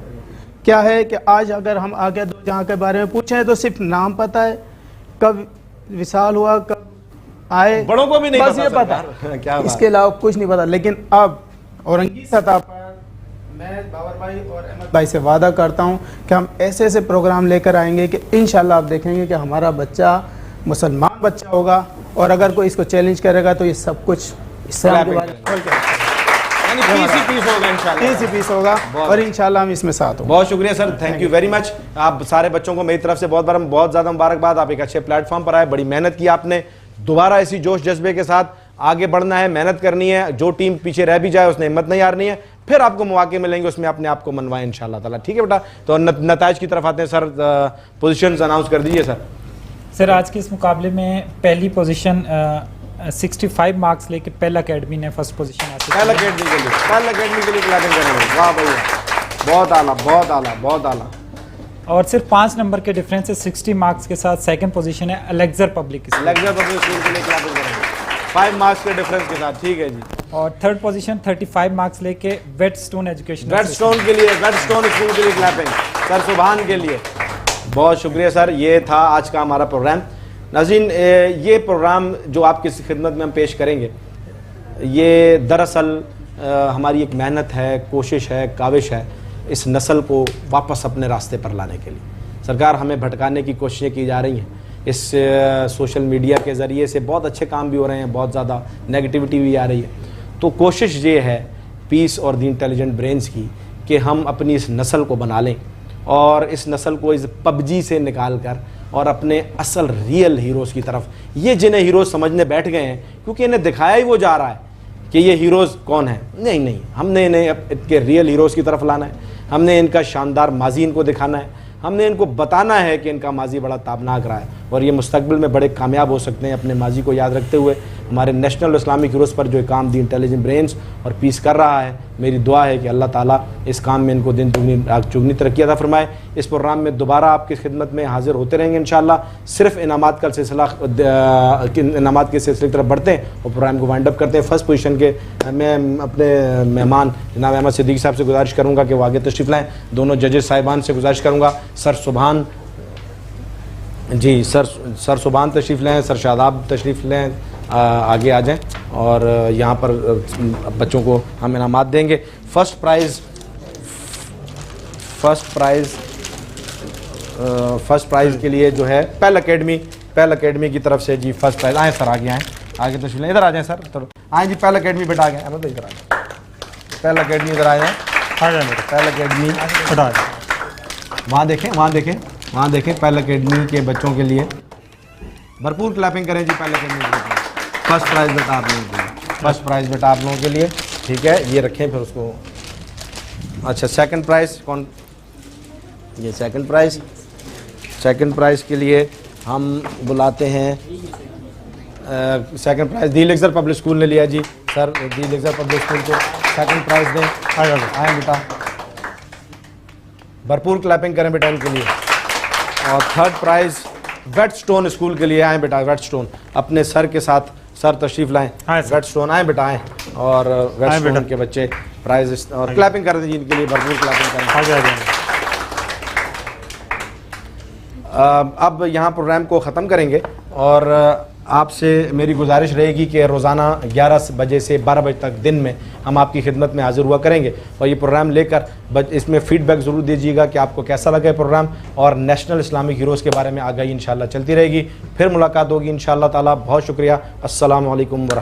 क्या है कि आज अगर हम आगे दो जहाँ के बारे में पूछें तो सिर्फ नाम पता है, कब विशाल हुआ, कब आए, बड़ों को भी नहीं बस ये पता, इसके अलावा कुछ नहीं पता। लेकिन अब औरंगी सतह पर मैं बाबर भाई और अहमद भाई से वादा करता हूं कि हम ऐसे ऐसे प्रोग्राम लेकर आएंगे कि इंशाल्लाह आप देखेंगे कि हमारा बच्चा मुसलमान बच्चा होगा, और अगर कोई इसको चैलेंज करेगा तो ये सब कुछ इस्लाम के बारे में पीस होगा और इंशाल्लाह हम इसमें साथ होंगे। बहुत शुक्रिया sir, thank you very much. आप सारे बच्चों को मेरी तरफ से बहुत ज़्यादा मुबारकबाद। आप एक अच्छे प्लेटफॉर्म पर आए, बड़ी मेहनत की आपने, दोबारा इसी जोश जज्बे के साथ आगे बढ़ना है, मेहनत करनी है। जो टीम पीछे रह भी जाए उसने हिम्मत नहीं हारनी है, फिर आपको मौके मिलेंगे, उसमें अपने आप को मनवाएं इंशाल्लाह ताला। ठीक है बेटा, तो नताइज की तरफ आते हैं सर। पोजीशंस अनाउंस कर दीजिए सर। सर आज के इस मुकाबले में पहली पोजीशन 65 मार्क्स लेके पेल अकेडमी ने फर्स्ट पोजीशन हासिल की। पेल अकेडमी के लिए क्लैपिंग करेंगे। वाह भैया, बहुत आला, बहुत आला, बहुत आला। और सिर्फ 5 नंबर के डिफरेंस से 60 मार्क्स के साथ सेकंड पोजीशन है अलेक्जर पब्लिक स्कूल के लिए क्लैपिंग करेंगे 5 मार्क्स के डिफरेंस के साथ। ठीक है जी। और थर्ड पोजीशन 35 मार्क्स लेके वेटस्टोन एजुकेशन, वेटस्टोन के लिए, वेटस्टोन स्कूल के लिए क्लैपिंग सर, सुभान के लिए। बहुत शुक्रिया सर। ये था आज का हमारा प्रोग्राम। नाज़रीन, ये प्रोग्राम जो आपकी खिदमत में हम पेश करेंगे, ये दरअसल हमारी एक मेहनत है, कोशिश है, काविश है इस नस्ल को वापस अपने रास्ते पर लाने के लिए। सरकार हमें भटकाने की कोशिशें की जा रही हैं, इस सोशल मीडिया के ज़रिए से बहुत अच्छे काम भी हो रहे हैं, बहुत ज़्यादा नेगेटिविटी भी आ रही है। तो कोशिश ये है पीस और दी इंटेलिजेंट ब्रेन्स की कि हम अपनी इस नस्ल को बना लें और इस नस्ल को इस पबजी से निकाल कर और अपने असल रियल हीरोज़ की तरफ, ये जिन्हें हीरोज़ समझने बैठ गए हैं क्योंकि इन्हें दिखाया ही वो जा रहा है कि ये हीरोज़ कौन है, नहीं, हमने इन्हें इनके रियल हीरोज़ की तरफ लाना है, हमने इनका शानदार माजी इनको दिखाना है, हमने इनको बताना है कि इनका माजी बड़ा ताबनाक रहा है और ये मुस्तकबिल में बड़े कामयाब हो सकते हैं। अपने माजी को याद रखते हुए हमारे नेशनल इस्लामिक हीरोज़ पर जो काम दी इंटेलिजेंट ब्रेन्स और पीस कर रहा है, मेरी दुआ है कि अल्लाह ताला इस काम में इनको दिन दुगनी रात चुगनी तरक्की अता फरमाए। इस प्रोग्राम में दोबारा आपकी खिदमत में हाजिर होते रहेंगे इंशाअल्लाह। सिर्फ इनामात का सिलसिला, इनामात के सिलसिले की तरफ बढ़ते हैं और प्रोग्राम को वाइंड अप करते हैं। फर्स्ट पोजीशन के मैं अपने मेहमान जनाब अहमद सिद्दीकी साहब से गुजारिश करूँगा कि वो आगे तशरीफ़ लाएँ। दोनों जजेस साहिबान से गुजारिश करूँगा, सर सुभान जी, सर सुभान तशरीफ़ लें, सर शादाब तशरीफ़ लें, आगे आ जाएं और यहाँ पर बच्चों को हम इनामात देंगे। फर्स्ट प्राइज़ के लिए जो है पहल अकेडमी की तरफ से जी फर्स्ट प्राइज़। आएँ सर, आगे तशरीफ़ लें, इधर आ जाएँ सर, तो आएँ जी, पहल अकेडमी बेटा आ गए, अहमद इधर आ जाए, पहल अकेडमी इधर आ जाए, पहल अकेडमी बेटा वहाँ देखें पहल अकेडमी के बच्चों के लिए भरपूर क्लैपिंग करें जी। पहल अकेडमी के लिए फर्स्ट प्राइज़ बेटा आप लोगों के लिए, फर्स्ट प्राइज़ बेटा आप लोगों के लिए, ठीक है, ये रखें फिर उसको। अच्छा, सेकंड प्राइज़ कौन, ये सेकंड प्राइज़ के लिए हम बुलाते हैं, second prize the lecture public school ने लिया जी। Sir the lecture public school को सेकंड प्राइज़ दें, आए बेटा, भरपूर क्लैपिंग करें बेटा इनके लिए। और थर्ड प्राइज़ वेटस्टोन स्कूल के लिए, आए बेटा, वेटस्टोन अपने सर के साथ, सर तशरीफ़ लाएँ, वेटस्टोन आए बेटा, आएँ और वेटस्टोन के बच्चे प्राइज़ और क्लैपिंग कर दीजिए इनके लिए, भरपूर क्लैपिंग करें। अब यहाँ प्रोग्राम को ख़त्म करेंगे और आपसे मेरी गुजारिश रहेगी कि रोज़ाना 11 बजे से 12 बजे तक दिन में हम आपकी खिदमत में हाज़िर हुआ करेंगे और ये प्रोग्राम लेकर इसमें फ़ीडबैक ज़रूर दीजिएगा कि आपको कैसा लगा प्रोग्राम, और नेशनल इस्लामिक हीरोज़ के बारे में आगाही इंशाअल्लाह चलती रहेगी। फिर मुलाकात होगी इंशाअल्लाह ताला। बहुत शुक्रिया। अस्सलामु अलैकुम व रहमतुल्लाह।